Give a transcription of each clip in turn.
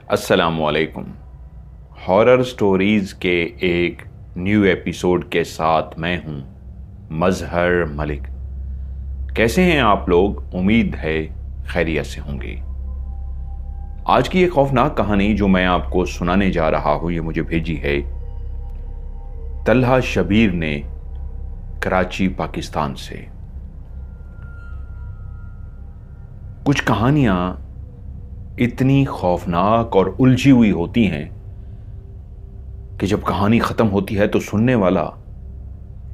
अस्सलामुअलैकुम। Horror stories के एक न्यू एपिसोड के साथ मैं हूं मजहर मलिक। कैसे हैं आप लोग? उम्मीद है खैरियत से होंगे। आज की एक खौफनाक कहानी जो मैं आपको सुनाने जा रहा हूं, ये मुझे भेजी है तलहा शबीर ने, कराची पाकिस्तान से। कुछ कहानियां इतनी खौफनाक और उलझी हुई होती हैं कि जब कहानी खत्म होती है तो सुनने वाला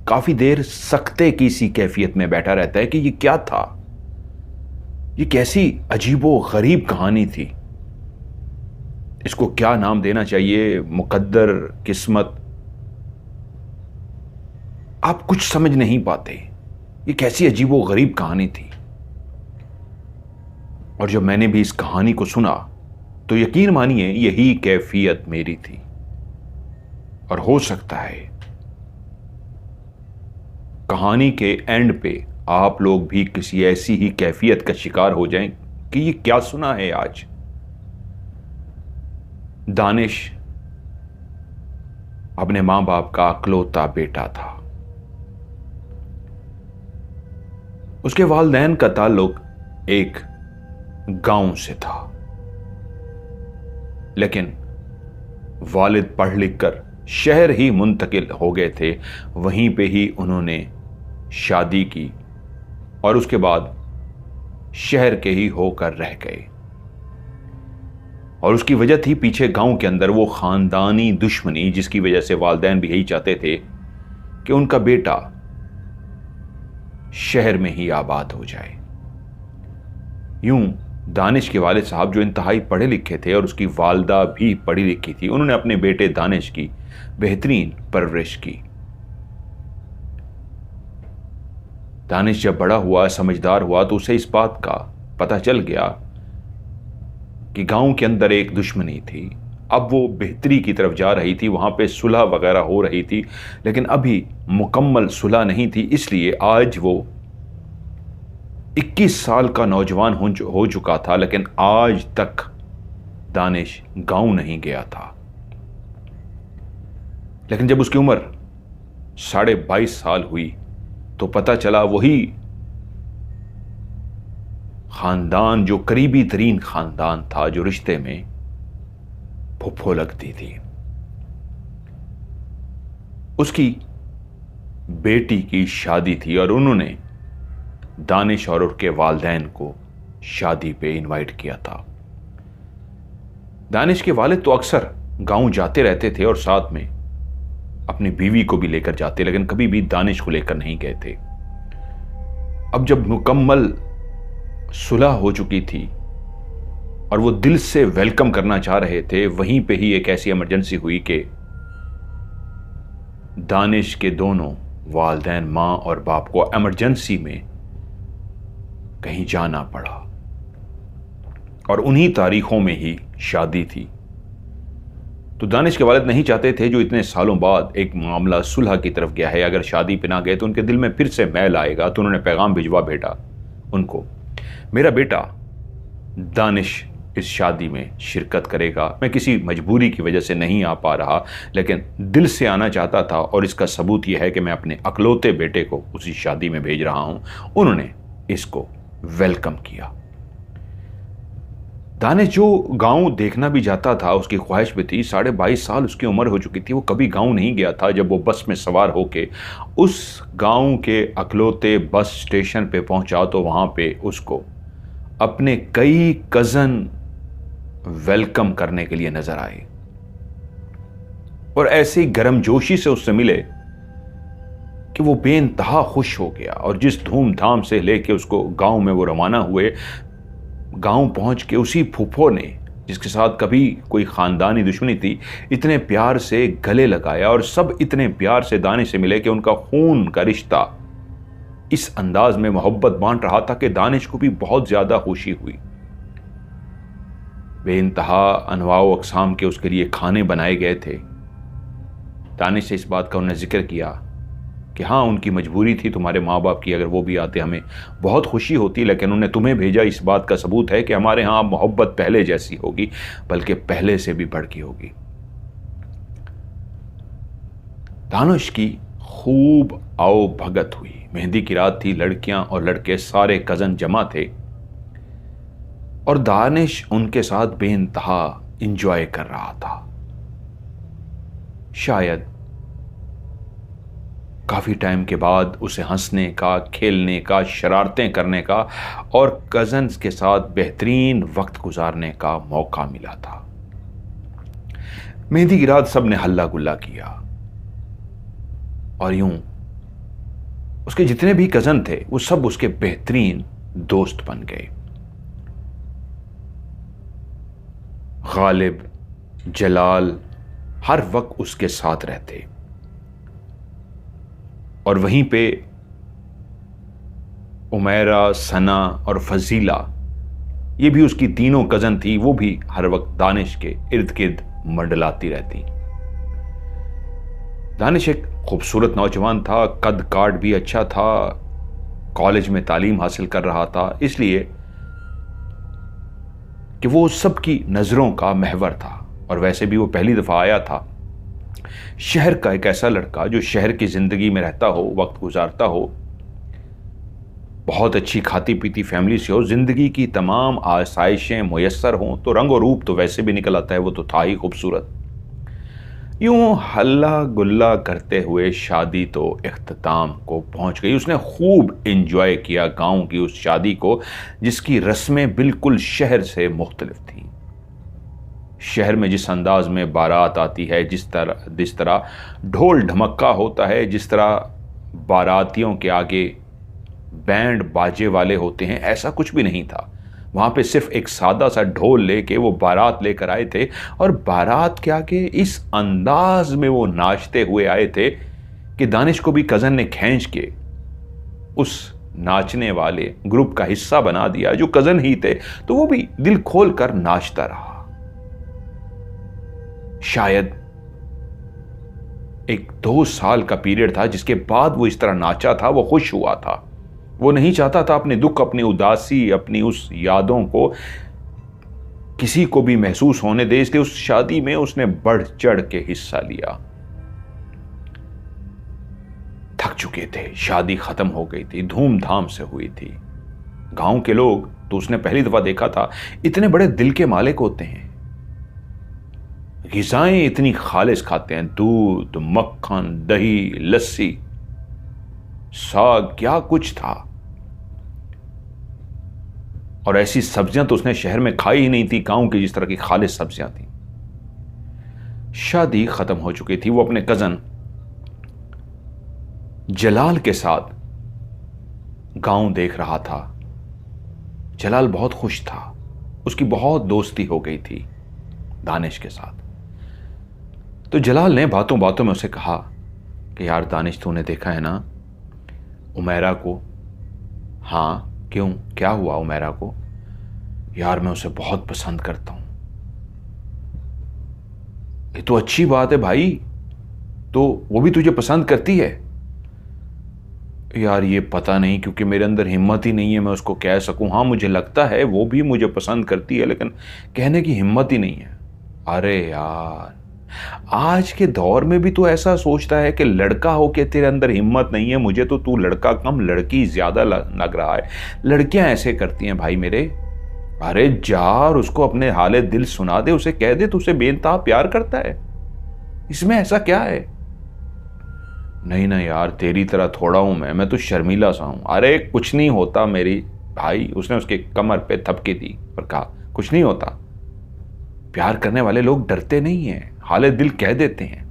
काफी देर सकते की सी कैफियत में बैठा रहता है कि ये क्या था, ये कैसी अजीबो गरीब कहानी थी, इसको क्या नाम देना चाहिए, मुकद्दर, किस्मत। आप कुछ समझ नहीं पाते, ये कैसी अजीबो गरीब कहानी थी। और जब मैंने भी इस कहानी को सुना तो यकीन मानिए यही कैफियत मेरी थी। और हो सकता है कहानी के एंड पे आप लोग भी किसी ऐसी ही कैफियत का शिकार हो जाएं कि ये क्या सुना है आज। दानिश अपने मां बाप का इकलौता बेटा था। उसके वालिदैन का ताल्लुक एक गांव से था, लेकिन वालिद पढ़ लिख कर शहर ही मुंतकिल हो गए थे। वहीं पे ही उन्होंने शादी की और उसके बाद शहर के ही होकर रह गए। और उसकी वजह थी पीछे गांव के अंदर वो खानदानी दुश्मनी, जिसकी वजह से वालिदैन भी यही चाहते थे कि उनका बेटा शहर में ही आबाद हो जाए। यूं दानिश के वालिद साहब, जो इंतहाई पढ़े लिखे थे और उसकी वालदा भी पढ़ी लिखी थी, उन्होंने अपने बेटे दानिश की बेहतरीन परवरिश की। दानिश जब बड़ा हुआ, समझदार हुआ, तो उसे इस बात का पता चल गया कि गांव के अंदर एक दुश्मनी थी। अब वो बेहतरी की तरफ जा रही थी, वहां पे सुलह वगैरह हो रही थी, लेकिन अभी मुकम्मल सुलह नहीं थी। इसलिए आज वो 21 साल का नौजवान हो चुका था, लेकिन आज तक दानिश गांव नहीं गया था। लेकिन जब उसकी उम्र 22.5 साल हुई तो पता चला वही खानदान, जो करीबी तरीन खानदान था, जो रिश्ते में फुफ्फो लगती थी, उसकी बेटी की शादी थी और उन्होंने दानिश और उसके वालिदैन को शादी पे इनवाइट किया था। दानिश के वालिद तो अक्सर गांव जाते रहते थे और साथ में अपनी बीवी को भी लेकर जाते, लेकिन कभी भी दानिश को लेकर नहीं गए थे। अब जब मुकम्मल सुलह हो चुकी थी और वो दिल से वेलकम करना चाह रहे थे, वहीं पे ही एक ऐसी इमरजेंसी हुई कि दानिश के दोनों वालिदैन, मां और बाप को इमरजेंसी में कहीं जाना पड़ा और उन्हीं तारीखों में ही शादी थी। तो दानिश के वालिद नहीं चाहते थे, जो इतने सालों बाद एक मामला सुलह की तरफ गया है, अगर शादी पे ना गए तो उनके दिल में फिर से मैल आएगा। तो उन्होंने पैगाम भिजवा भेजा उनको, मेरा बेटा दानिश इस शादी में शिरकत करेगा। मैं किसी मजबूरी की वजह से नहीं आ पा रहा, लेकिन दिल से आना चाहता था और इसका सबूत यह है कि मैं अपने अकलौते बेटे को उसी शादी में भेज रहा हूं। उन्होंने इसको वेलकम किया। दानिश जो गांव देखना भी जाता था, उसकी ख्वाहिश भी थी। 22.5 साल उसकी उम्र हो चुकी थी, वो कभी गांव नहीं गया था। जब वो बस में सवार होके उस गांव के अकलौते बस स्टेशन पे पहुंचा तो वहां पे उसको अपने कई कजन वेलकम करने के लिए नजर आए और ऐसी गर्मजोशी से उससे मिले कि वो बेइंतहा खुश हो गया। और जिस धूमधाम से लेके उसको गांव में वो रवाना हुए, गांव पहुंच के उसी फूफो ने, जिसके साथ कभी कोई खानदानी दुश्मनी थी, इतने प्यार से गले लगाया और सब इतने प्यार से दानिश से मिले कि उनका खून का रिश्ता इस अंदाज में मोहब्बत बांट रहा था कि दानिश को भी बहुत ज्यादा खुशी हुई। बेइंतहा अनवाओ अकसाम के उसके लिए खाने बनाए गए थे। दानिश से इस बात का उन्होंने जिक्र किया कि हाँ उनकी मजबूरी थी तुम्हारे माँ बाप की, अगर वो भी आते हमें बहुत खुशी होती, लेकिन उन्हें तुम्हें भेजा इस बात का सबूत है कि हमारे यहाँ मोहब्बत पहले जैसी होगी, बल्कि पहले से भी बढ़ की होगी। दानिश की खूब आओ भगत हुई। मेहंदी की रात थी, लड़कियां और लड़के सारे कज़न जमा थे और दानिश उनके साथ बेइंतहा इंजॉय कर रहा था। शायद काफी टाइम के बाद उसे हंसने का, खेलने का, शरारतें करने का और कजन्स के साथ बेहतरीन वक्त गुजारने का मौका मिला था। मेहंदी की रात सबने हल्ला गुल्ला किया और यूं उसके जितने भी कजन थे वो सब उसके बेहतरीन दोस्त बन गए। गालिब, जलाल हर वक्त उसके साथ रहते और वहीं पे उमैरा, सना और फजीला, ये भी उसकी तीनों कजन थी, वो भी हर वक्त दानिश के इर्द गिर्द मंडलाती रहती। दानिश एक खूबसूरत नौजवान था, कद काट भी अच्छा था, कॉलेज में तालीम हासिल कर रहा था, इसलिए कि वो सबकी नज़रों का महवर था। और वैसे भी वो पहली दफ़ा आया था शहर का, एक ऐसा लड़का जो शहर की ज़िंदगी में रहता हो, वक्त गुजारता हो, बहुत अच्छी खाती पीती फैमिली से हो, ज़िंदगी की तमाम आसाइशें मुयस्सर हों, तो रंग और रूप तो वैसे भी निकल आता है, वो तो था ही खूबसूरत। यूं हल्ला गुल्ला करते हुए शादी तो इख्तिताम को पहुंच गई। उसने खूब एंजॉय किया गांव की उस शादी को, जिसकी रस्में बिल्कुल शहर से मुख्तलिफ थीं। शहर में जिस अंदाज में बारात आती है, जिस तरह ढोल ढमक्का होता है, जिस तरह बारातियों के आगे बैंड बाजे वाले होते हैं, ऐसा कुछ भी नहीं था। वहां पे सिर्फ एक सादा सा ढोल लेके वो बारात लेकर आए थे और बारात के आगे इस अंदाज में वो नाचते हुए आए थे कि दानिश को भी कजन ने खींच के उस नाचने वाले ग्रुप का हिस्सा बना दिया, जो कजन ही थे, तो वो भी दिल खोल कर नाचता रहा। शायद 1-2 साल का पीरियड था जिसके बाद वो इस तरह नाचा था, वो खुश हुआ था। वो नहीं चाहता था अपने दुख, अपनी उदासी, अपनी उस यादों को किसी को भी महसूस होने दे, इसलिए उस शादी में उसने बढ़ चढ़ के हिस्सा लिया। थक चुके थे, शादी खत्म हो गई थी, धूमधाम से हुई थी। गांव के लोग तो उसने पहली दफा देखा था, इतने बड़े दिल के मालिक होते हैं, ग़िज़ाएं इतनी खालिस खाते हैं, दूध, मक्खन, दही, लस्सी, साग, क्या कुछ था। और ऐसी सब्जियां तो उसने शहर में खाई ही नहीं थी, गांव की जिस तरह की खालिस सब्जियां थी। शादी खत्म हो चुकी थी। वो अपने कजन जलाल के साथ गांव देख रहा था। जलाल बहुत खुश था, उसकी बहुत दोस्ती हो गई थी दानिश के साथ। तो जलाल ने बातों बातों में उसे कहा कि यार दानिश, तूने देखा है ना उमैरा को? हाँ, क्यों, क्या हुआ उमैरा को? यार मैं उसे बहुत पसंद करता हूं। ये तो अच्छी बात है भाई, तो वो भी तुझे पसंद करती है? यार ये पता नहीं, क्योंकि मेरे अंदर हिम्मत ही नहीं है मैं उसको कह सकूं। हाँ मुझे लगता है वो भी मुझे पसंद करती है, लेकिन कहने की हिम्मत ही नहीं है। अरे यार, आज के दौर में भी तू ऐसा सोचता है कि लड़का हो के तेरे अंदर हिम्मत नहीं है? मुझे तो तू लड़का कम लड़की ज्यादा लग रहा है। लड़कियां ऐसे करती हैं भाई मेरे। अरे जा और उसको अपने हाले दिल सुना दे, उसे कह दे तू उसे बेइंतहा प्यार करता है, इसमें ऐसा क्या है? नहीं ना यार, तेरी तरह थोड़ा हूं मैं तो शर्मीला सा हूं। अरे कुछ नहीं होता मेरी भाई। उसने उसके कमर पे थपकी दी और कहा कुछ नहीं होता। प्यार करने वाले लोग डरते नहीं हैं, हाले दिल कह देते हैं।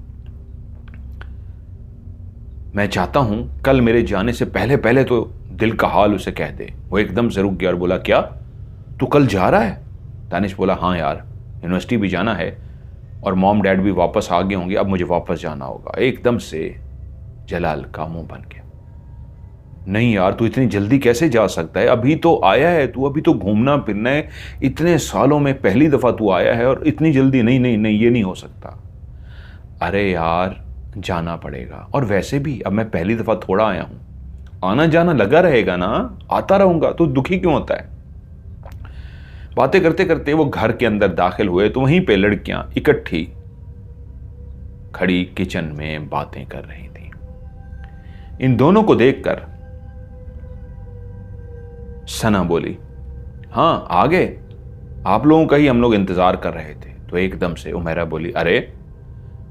मैं चाहता हूं कल मेरे जाने से पहले पहले तो दिल का हाल उसे कह दे। वो एकदम से रुक गया और बोला क्या, तू कल जा रहा है? दानिश बोला हाँ यार, यूनिवर्सिटी भी जाना है और मॉम डैड भी वापस आ गए होंगे, अब मुझे वापस जाना होगा। एकदम से जलाल का मुंह बन गया। नहीं यार, तू इतनी जल्दी कैसे जा सकता है? अभी तो आया है तू, अभी तो घूमना फिरना है, इतने सालों में पहली दफा तू आया है और इतनी जल्दी? नहीं नहीं नहीं, ये नहीं हो सकता। अरे यार, जाना पड़ेगा। और वैसे भी अब मैं पहली दफ़ा थोड़ा आया हूँ, आना जाना लगा रहेगा ना, आता रहूँगा, तो दुखी क्यों होता है। बातें करते करते वो घर के अंदर दाखिल हुए तो वहीं पे लड़कियां इकट्ठी खड़ी किचन में बातें कर रही थी। इन दोनों को देखकर सना बोली, हाँ आ गए, आप लोगों का ही हम लोग इंतजार कर रहे थे। तो एकदम से उमेरा बोली, अरे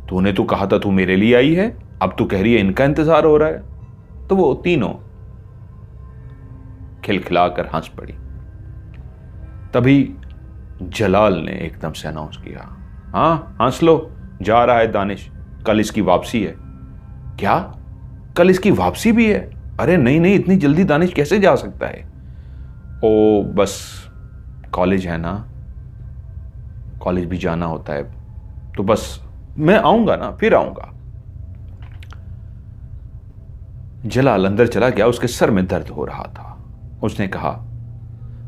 तूने तो कहा था तू मेरे लिए आई है, अब तू कह रही है इनका इंतजार हो रहा है। तो वो तीनों खिलखिलाकर हंस पड़ी। तभी जलाल ने एकदम से अनाउंस किया, हाँ हंस लो, जा रहा है दानिश, कल इसकी वापसी है। क्या, कल इसकी वापसी भी है? अरे नहीं नहीं, इतनी जल्दी दानिश कैसे जा सकता है? ओ बस कॉलेज है ना, कॉलेज भी जाना होता है, तो बस मैं आऊंगा ना, फिर आऊंगा। जलाल अंदर चला गया, उसके सर में दर्द हो रहा था। उसने कहा,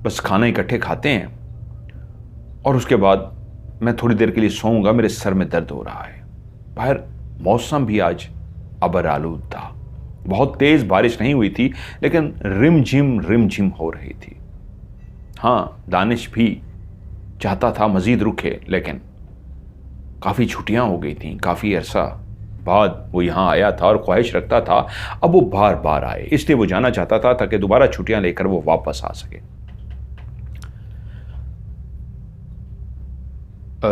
बस खाना इकट्ठे खाते हैं और उसके बाद मैं थोड़ी देर के लिए सोऊंगा, मेरे सर में दर्द हो रहा है। बाहर मौसम भी आज अबर आलूद था, बहुत तेज बारिश नहीं हुई थी, लेकिन रिमझिम हो रही थी। हाँ, दानिश भी चाहता था मजीद रुके, लेकिन काफ़ी छुट्टियां हो गई थी, काफ़ी अरसा बाद वो यहाँ आया था और ख्वाहिश रखता था अब वो बार बार आए, इसलिए वो जाना चाहता था ताकि दोबारा छुट्टियां लेकर वो वापस आ सके।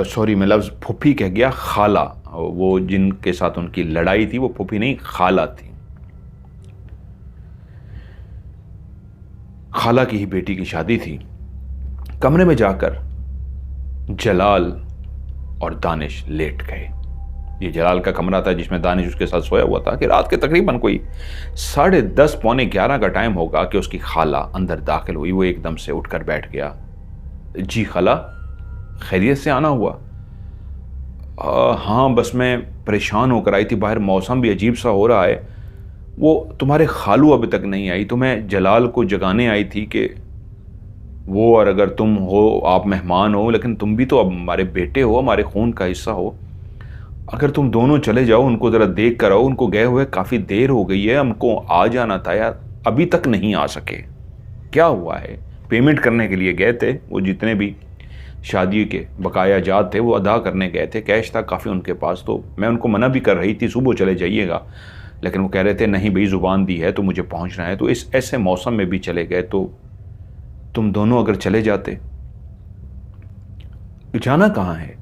सॉरी, मैं लफ्ज़ फुफी कह गया, खाला, वो जिनके साथ उनकी लड़ाई थी वो फुफी नहीं खाला थी। खाला की ही बेटी की शादी थी। कमरे में जाकर जलाल और दानिश लेट गए। ये जलाल का कमरा था जिसमें दानिश उसके साथ सोया हुआ था कि रात के तकरीबन कोई 10:30 पौने 11 का टाइम होगा कि उसकी खाला अंदर दाखिल हुई। वो एकदम से उठकर बैठ गया। जी खाला, खैरियत से आना हुआ? हाँ, बस मैं परेशान होकर आई थी, बाहर मौसम भी अजीब सा हो रहा है। वो तुम्हारे खालू अभी तक नहीं आई, तो मैं जलाल को जगाने आई थी कि वो, और अगर तुम हो, आप मेहमान हो, लेकिन तुम भी तो अब हमारे बेटे हो, हमारे खून का हिस्सा हो, अगर तुम दोनों चले जाओ, उनको ज़रा देख कर आओ, उनको गए हुए काफ़ी देर हो गई है, हमको आ जाना था यार, अभी तक नहीं आ सके। क्या हुआ है? पेमेंट करने के लिए गए थे, वो जितने भी शादी के बकाया जात थे वो अदा करने गए थे, कैश था काफ़ी उनके पास, तो मैं उनको मना भी कर रही थी सुबह चले जाइएगा, लेकिन वो कह रहे थे नहीं भाई, ज़ुबान दी है तो मुझे पहुंचना है, तो इस ऐसे मौसम में भी चले गए। तो तुम दोनों अगर चले जाते। जाना कहाँ है?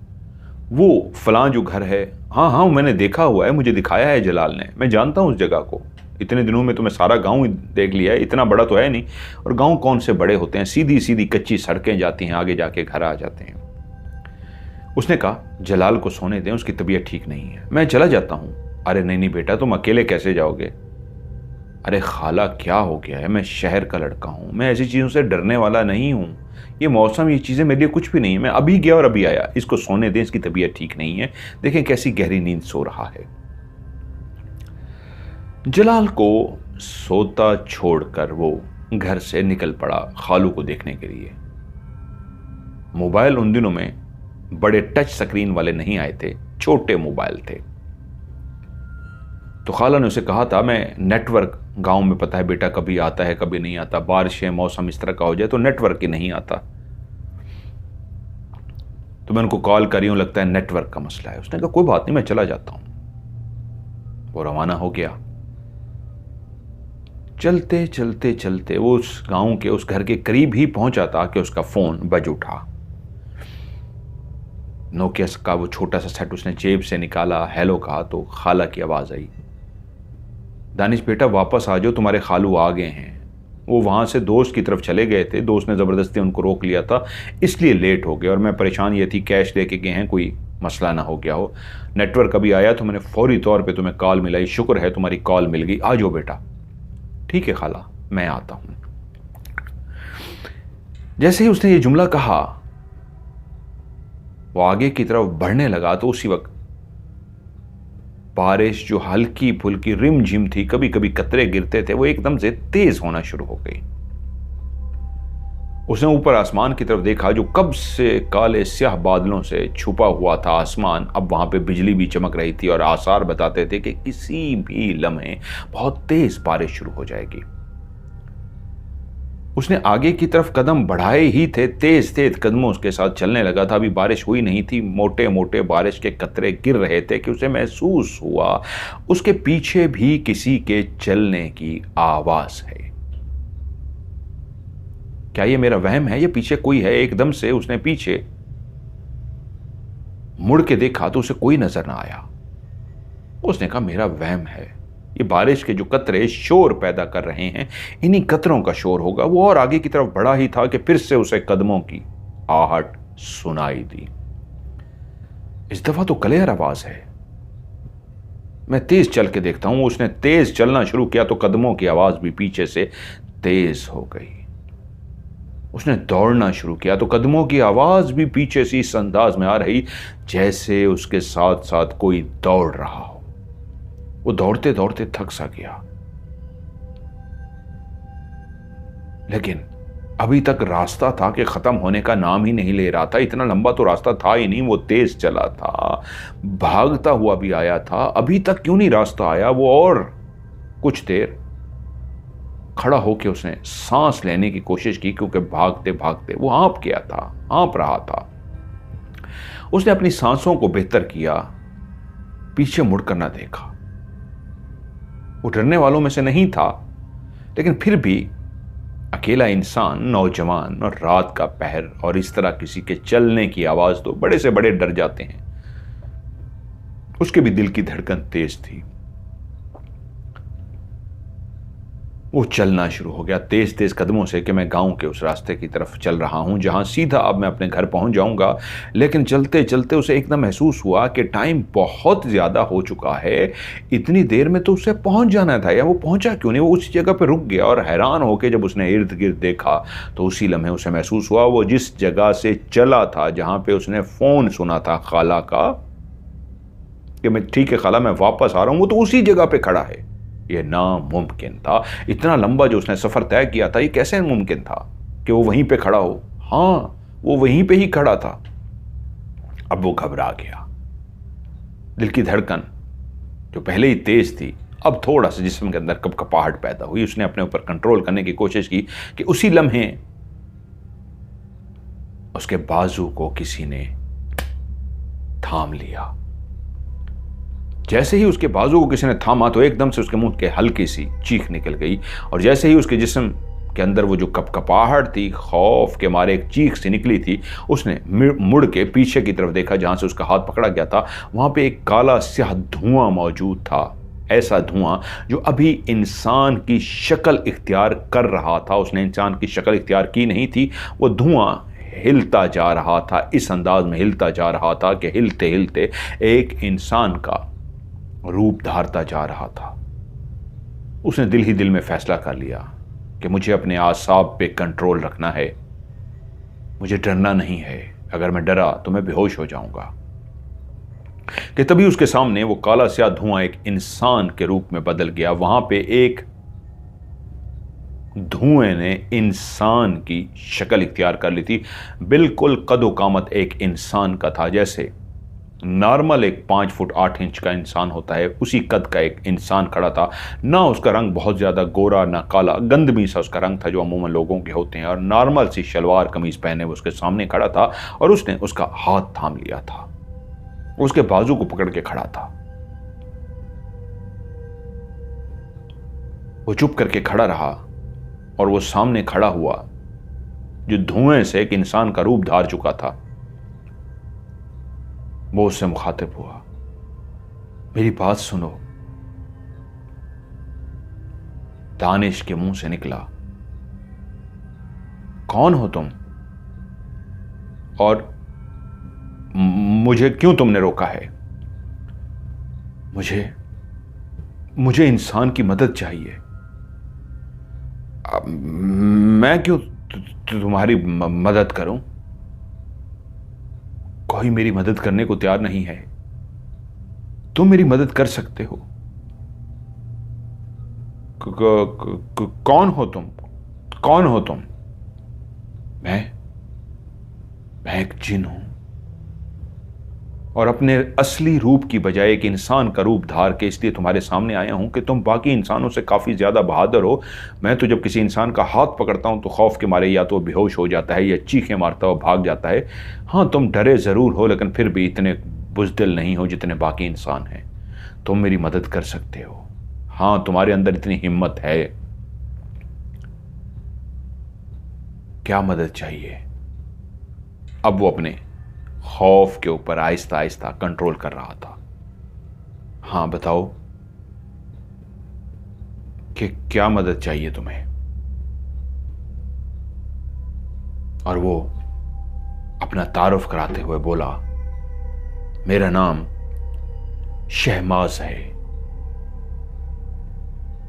वो फलां जो घर है, हाँ हाँ मैंने देखा हुआ है, मुझे दिखाया है जलाल ने, मैं जानता हूँ उस जगह को, इतने दिनों में तो मैं सारा गांव ही देख लिया है, इतना बड़ा तो है नहीं, और गांव कौन से बड़े होते हैं, सीधी सीधी कच्ची सड़कें जाती हैं, आगे जाके घर आ जाते हैं। उसने कहा जलाल को सोने दें, उसकी तबीयत ठीक नहीं है, मैं चला जाता हूँ। अरे नहीं नहीं बेटा, तुम अकेले कैसे जाओगे? अरे खाला क्या हो गया है, मैं शहर का लड़का हूँ, मैं ऐसी चीज़ों से डरने वाला नहीं हूँ, ये मौसम, ये चीज़ें मेरे लिए कुछ भी नहीं है, मैं अभी गया और अभी आया, इसको सोने दें, इसकी तबीयत ठीक नहीं है, देखें कैसी गहरी नींद सो रहा है। जलाल को सोता छोड़कर वो घर से निकल पड़ा खालू को देखने के लिए। मोबाइल उन दिनों में बड़े टच स्क्रीन वाले नहीं आए थे, छोटे मोबाइल थे। तो खाला ने उसे कहा था, मैं नेटवर्क गांव में पता है बेटा कभी आता है कभी नहीं आता, बारिश है, मौसम इस तरह का हो जाए तो नेटवर्क ही नहीं आता, तो मैं उनको कॉल करी हूं, लगता है नेटवर्क का मसला है। उसने कहा कोई बात नहीं, मैं चला जाता हूं। वो रवाना हो गया। चलते चलते चलते वो उस गांव के उस घर के करीब ही पहुंचा था कि उसका फोन बज उठा। नोकिया का वो छोटा सा सेट उसने जेब से निकाला, हेलो कहा तो खाला की आवाज आई, दानिश बेटा वापस आ जाओ, तुम्हारे खालू आ गए हैं। वो वहाँ से दोस्त की तरफ चले गए थे, दोस्त ने ज़बरदस्ती उनको रोक लिया था, इसलिए लेट हो गए, और मैं परेशान ये थी कैश लेके गए हैं, कोई मसला ना हो गया हो। नेटवर्क अभी आया तो मैंने फौरी तौर पे तुम्हें कॉल मिलाई, शुक्र है तुम्हारी कॉल मिल गई, आ जाओ बेटा। ठीक है खाला, मैं आता हूँ। जैसे ही उसने ये जुमला कहा वो आगे की तरफ बढ़ने लगा, तो उसी वक्त बारिश जो हल्की फुल्की रिमझिम थी, कभी कभी कतरे गिरते थे, वो एकदम से तेज होना शुरू हो गई। उसने ऊपर आसमान की तरफ देखा, जो कब से काले स्याह बादलों से छुपा हुआ था आसमान, अब वहां पे बिजली भी चमक रही थी और आसार बताते थे कि किसी भी लम्हे बहुत तेज बारिश शुरू हो जाएगी। उसने आगे की तरफ कदम बढ़ाए ही थे, तेज तेज कदमों उसके साथ चलने लगा था। अभी बारिश हुई नहीं थी, मोटे मोटे बारिश के कतरे गिर रहे थे कि उसे महसूस हुआ उसके पीछे भी किसी के चलने की आवाज है। क्या ये मेरा वहम है, ये पीछे कोई है? एकदम से उसने पीछे मुड़ के देखा तो उसे कोई नजर ना आया। उसने कहा मेरा वहम है, ये बारिश के जो कतरे शोर पैदा कर रहे हैं, इन्हीं कतरों का शोर होगा। वो और आगे की तरफ बढ़ा ही था कि फिर से उसे कदमों की आहट सुनाई दी। इस दफा तो क्लियर आवाज है। मैं तेज चल के देखता हूं। उसने तेज चलना शुरू किया तो कदमों की आवाज भी पीछे से तेज हो गई। उसने दौड़ना शुरू किया तो कदमों की आवाज भी पीछे से इस अंदाज में आ रही जैसे उसके साथ साथ कोई दौड़ रहा हो। वो दौड़ते दौड़ते थक सा गया, लेकिन अभी तक रास्ता था कि खत्म होने का नाम ही नहीं ले रहा था। इतना लंबा तो रास्ता था ही नहीं, वो तेज चला था, भागता हुआ भी आया था। अभी तक क्यों नहीं रास्ता आया? वो और कुछ देर खड़ा होकर उसने सांस लेने की कोशिश की, क्योंकि भागते भागते वो हाँप गया था, हाँप रहा था। उसने अपनी सांसों को बेहतर किया, पीछे मुड़कर ना देखा। वो डरने वालों में से नहीं था, लेकिन फिर भी अकेला इंसान, नौजवान और रात का पहर और इस तरह किसी के चलने की आवाज तो बड़े से बड़े डर जाते हैं। उसके भी दिल की धड़कन तेज थी। वो चलना शुरू हो गया तेज तेज कदमों से कि मैं गांव के उस रास्ते की तरफ चल रहा हूं जहां सीधा अब मैं अपने घर पहुंच जाऊंगा। लेकिन चलते चलते उसे एकदम महसूस हुआ कि टाइम बहुत ज्यादा हो चुका है। इतनी देर में तो उसे पहुंच जाना था, या वो पहुंचा क्यों नहीं? वो उसी जगह पर रुक गया और हैरान होकर जब उसने इर्द गिर्द देखा तो उसी लम्हे उसे महसूस हुआ वो जिस जगह से चला था, जहां पर उसने फोन सुना था खाला का कि मैं ठीक है खाला, मैं वापस आ रहा हूं, वो तो उसी जगह पे खड़ा है। यह नामुमकिन था। इतना लंबा जो उसने सफर तय किया था, ये कैसे मुमकिन था कि वो वहीं पे खड़ा हो? हाँ, वो वहीं पे ही खड़ा था। अब वो घबरा गया। दिल की धड़कन जो पहले ही तेज थी, अब थोड़ा सा जिस्म के अंदर कपकपाहट पैदा हुई। उसने अपने ऊपर कंट्रोल करने की कोशिश की कि उसी लम्हे उसके बाजू को किसी ने थाम लिया। जैसे ही उसके बाजू को किसी ने थामा तो एकदम से उसके मुंह के हल्की सी चीख निकल गई, और जैसे ही उसके जिस्म के अंदर वो जो कपकपाहट थी, खौफ के मारे एक चीख सी निकली थी, उसने मुड़ के पीछे की तरफ देखा जहां से उसका हाथ पकड़ा गया था। वहां पे एक काला स्याह धुआं मौजूद था, ऐसा धुआं जो अभी इंसान की शक्ल इख्तियार कर रहा था। उसने इंसान की शक्ल इख्तियार की नहीं थी, वो धुआं हिलता जा रहा था, इस अंदाज में हिलता जा रहा था कि हिलते हिलते एक इंसान का रूप धारता जा रहा था। उसने दिल ही दिल में फैसला कर लिया कि मुझे अपने आसाब पे कंट्रोल रखना है, मुझे डरना नहीं है। अगर मैं डरा तो मैं बेहोश हो जाऊंगा। कि तभी उसके सामने वो काला स्याह धुआं एक इंसान के रूप में बदल गया। वहां पे एक धुएं ने इंसान की शक्ल इख्तियार कर ली थी। बिल्कुल कदो कामत एक इंसान का था, जैसे नॉर्मल एक 5 फुट 8 इंच का इंसान होता है, उसी कद का एक इंसान खड़ा था। ना उसका रंग बहुत ज़्यादा गोरा ना काला, गंदमी सा उसका रंग था जो अमूमन लोगों के होते हैं, और नॉर्मल सी शलवार कमीज पहने वो उसके सामने खड़ा था और उसने उसका हाथ थाम लिया था, उसके बाजू को पकड़ के खड़ा था। वो चुप करके खड़ा रहा और वो सामने खड़ा हुआ जो धुएं से एक इंसान का रूप धार चुका था, वो उससे मुखातिब हुआ। मेरी बात सुनो। दानिश के मुंह से निकला, कौन हो तुम और मुझे क्यों तुमने रोका है? मुझे इंसान की मदद चाहिए। मैं क्यों तुम्हारी मदद करूं? कोई मेरी मदद करने को तैयार नहीं है। तुम मेरी मदद कर सकते हो। कौन हो तुम? कौन हो तुम? मैं मैं एक जिन हूं और अपने असली रूप की बजाय एक इंसान का रूप धार के इसलिए तुम्हारे सामने आया हूं कि तुम बाकी इंसानों से काफ़ी ज़्यादा बहादुर हो। मैं तो जब किसी इंसान का हाथ पकड़ता हूं तो खौफ के मारे या तो बेहोश हो जाता है या चीखें मारता हुआ भाग जाता है। हाँ, तुम डरे ज़रूर हो लेकिन फिर भी इतने बुज़दिल नहीं हो जितने बाकी इंसान हैं। तुम मेरी मदद कर सकते हो। हाँ, तुम्हारे अंदर इतनी हिम्मत है। क्या मदद चाहिए? अब वो अपने खौफ के ऊपर आहिस्ता आहिस्ता कंट्रोल कर रहा था। हाँ बताओ कि क्या मदद चाहिए तुम्हें? और वो अपना तारुफ कराते हुए बोला, मेरा नाम शहमाज है।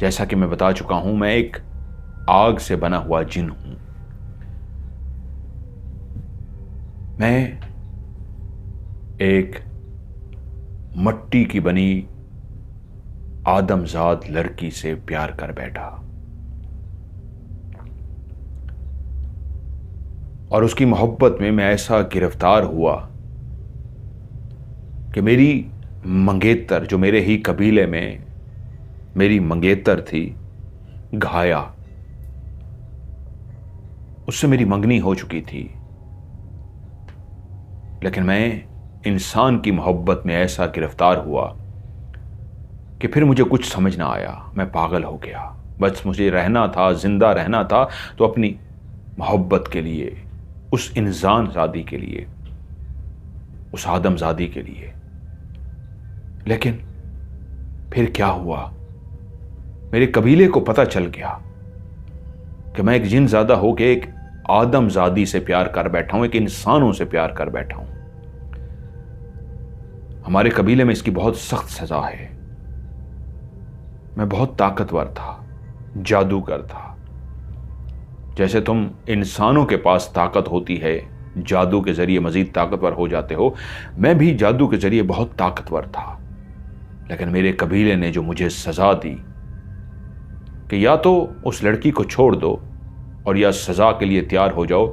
जैसा कि मैं बता चुका हूं, मैं एक आग से बना हुआ जिन हूं। मैं एक मट्टी की बनी आदमजाद लड़की से प्यार कर बैठा और उसकी मोहब्बत में मैं ऐसा गिरफ्तार हुआ कि मेरी मंगेतर, जो मेरे ही कबीले में मेरी मंगेतर थी, घाया, उससे मेरी मंगनी हो चुकी थी। लेकिन मैं इंसान की मोहब्बत में ऐसा गिरफ्तार हुआ कि फिर मुझे कुछ समझ ना आया। मैं पागल हो गया। बस मुझे रहना था, जिंदा रहना था तो अपनी मोहब्बत के लिए, उस इंसान ज़ादी के लिए, उस आदमजादी के लिए। लेकिन फिर क्या हुआ? मेरे कबीले को पता चल गया कि मैं एक जिनज़ादा होके एक आदमजादी से प्यार कर बैठा हूं, एक इंसानों से प्यार कर बैठा हूं। हमारे कबीले में इसकी बहुत सख्त सजा है। मैं बहुत ताकतवर था, जादूगर था। जैसे तुम इंसानों के पास ताकत होती है, जादू के जरिए मजीद ताकतवर हो जाते हो, मैं भी जादू के जरिए बहुत ताकतवर था। लेकिन मेरे कबीले ने जो मुझे सजा दी कि या तो उस लड़की को छोड़ दो और या सजा के लिए तैयार हो जाओ,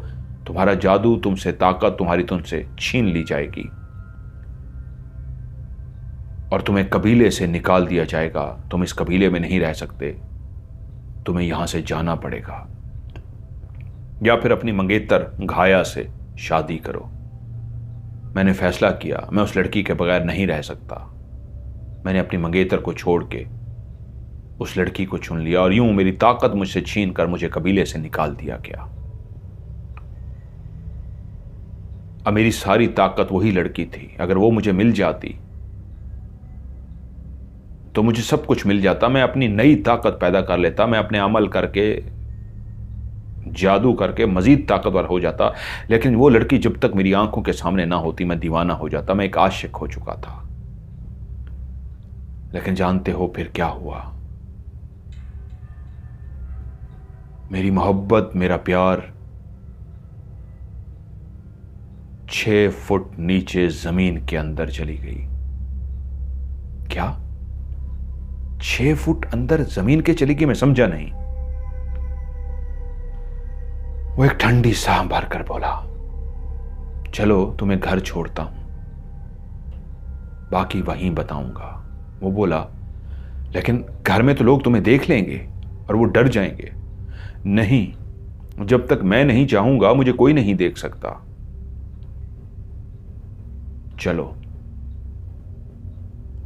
तुम्हारा जादू, तुमसे ताकत, तुम्हारी तुमसे छीन ली जाएगी और तुम्हें कबीले से निकाल दिया जाएगा। तुम इस कबीले में नहीं रह सकते, तुम्हें यहां से जाना पड़ेगा, या फिर अपनी मंगेतर घाया से शादी करो। मैंने फैसला किया, मैं उस लड़की के बगैर नहीं रह सकता। मैंने अपनी मंगेतर को छोड़ के उस लड़की को चुन लिया और यूं मेरी ताकत मुझसे छीन कर मुझे कबीले से निकाल दिया गया। अब मेरी सारी ताकत वही लड़की थी। अगर वो मुझे मिल जाती तो मुझे सब कुछ मिल जाता। मैं अपनी नई ताकत पैदा कर लेता, मैं अपने अमल करके, जादू करके मजीद ताकतवर हो जाता। लेकिन वो लड़की जब तक मेरी आंखों के सामने ना होती, मैं दीवाना हो जाता, मैं एक आशिक हो चुका था। लेकिन जानते हो फिर क्या हुआ? मेरी मोहब्बत, मेरा प्यार 6 फुट नीचे जमीन के अंदर चली गई। क्या? 6 फुट अंदर जमीन के चली गई? मैं समझा नहीं। वो एक ठंडी सांस भरकर बोला, चलो तुम्हें घर छोड़ता हूं, बाकी वहीं बताऊंगा। वो बोला, लेकिन घर में तो लोग तुम्हें देख लेंगे और वो डर जाएंगे। नहीं, जब तक मैं नहीं चाहूंगा मुझे कोई नहीं देख सकता। चलो।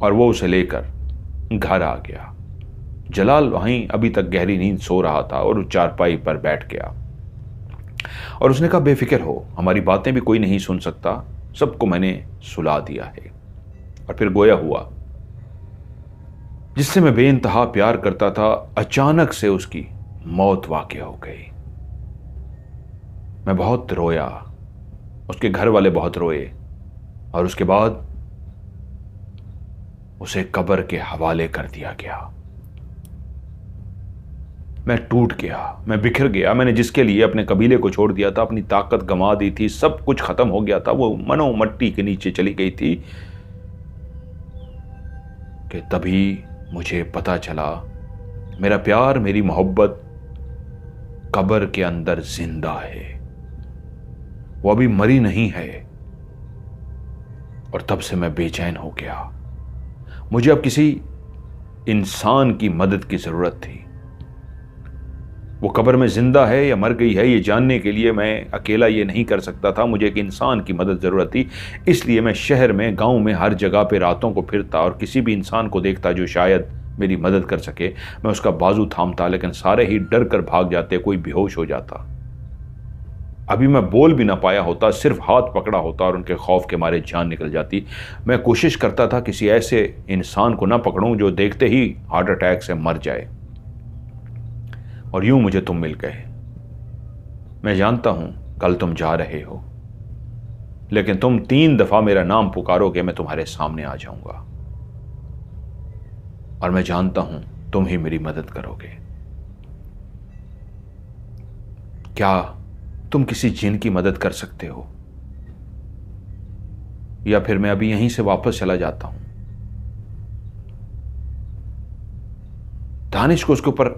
और वो उसे लेकर घर आ गया। जलाल वहीं अभी तक गहरी नींद सो रहा था और चारपाई पर बैठ गया और उसने कहा, बेफिक्र हो, हमारी बातें भी कोई नहीं सुन सकता, सबको मैंने सुला दिया है। और फिर गोया हुआ जिससे मैं बेइंतहा प्यार करता था, अचानक से उसकी मौत वाक़ई हो गई। मैं बहुत रोया, उसके घर वाले बहुत रोए और उसके बाद उसे कब्र के हवाले कर दिया गया। मैं टूट गया, मैं बिखर गया। मैंने जिसके लिए अपने कबीले को छोड़ दिया था, अपनी ताकत गंवा दी थी, सब कुछ खत्म हो गया था, वो मनो मट्टी के नीचे चली गई थी कि तभी मुझे पता चला मेरा प्यार, मेरी मोहब्बत कब्र के अंदर जिंदा है। वो अभी मरी नहीं है। और तब से मैं बेचैन हो गया। मुझे अब किसी इंसान की मदद की जरूरत थी। वो कब्र में जिंदा है या मर गई है ये जानने के लिए मैं अकेला ये नहीं कर सकता था। मुझे एक इंसान की मदद ज़रूरत थी। इसलिए मैं शहर में, गांव में, हर जगह पे रातों को फिरता और किसी भी इंसान को देखता जो शायद मेरी मदद कर सके। मैं उसका बाजू थामता, लेकिन सारे ही डर कर भाग जाते, कोई बेहोश हो जाता। अभी मैं बोल भी ना पाया होता, सिर्फ हाथ पकड़ा होता और उनके खौफ के मारे जान निकल जाती। मैं कोशिश करता था किसी ऐसे इंसान को ना पकड़ूं जो देखते ही हार्ट अटैक से मर जाए। और यूं मुझे तुम मिल गए। मैं जानता हूं कल तुम जा रहे हो, लेकिन तुम 3 दफा मेरा नाम पुकारोगे, मैं तुम्हारे सामने आ जाऊंगा। और मैं जानता हूं तुम ही मेरी मदद करोगे। क्या तुम किसी जिन की मदद कर सकते हो? या फिर मैं अभी यहीं से वापस चला जाता हूं। दानिश को उसके ऊपर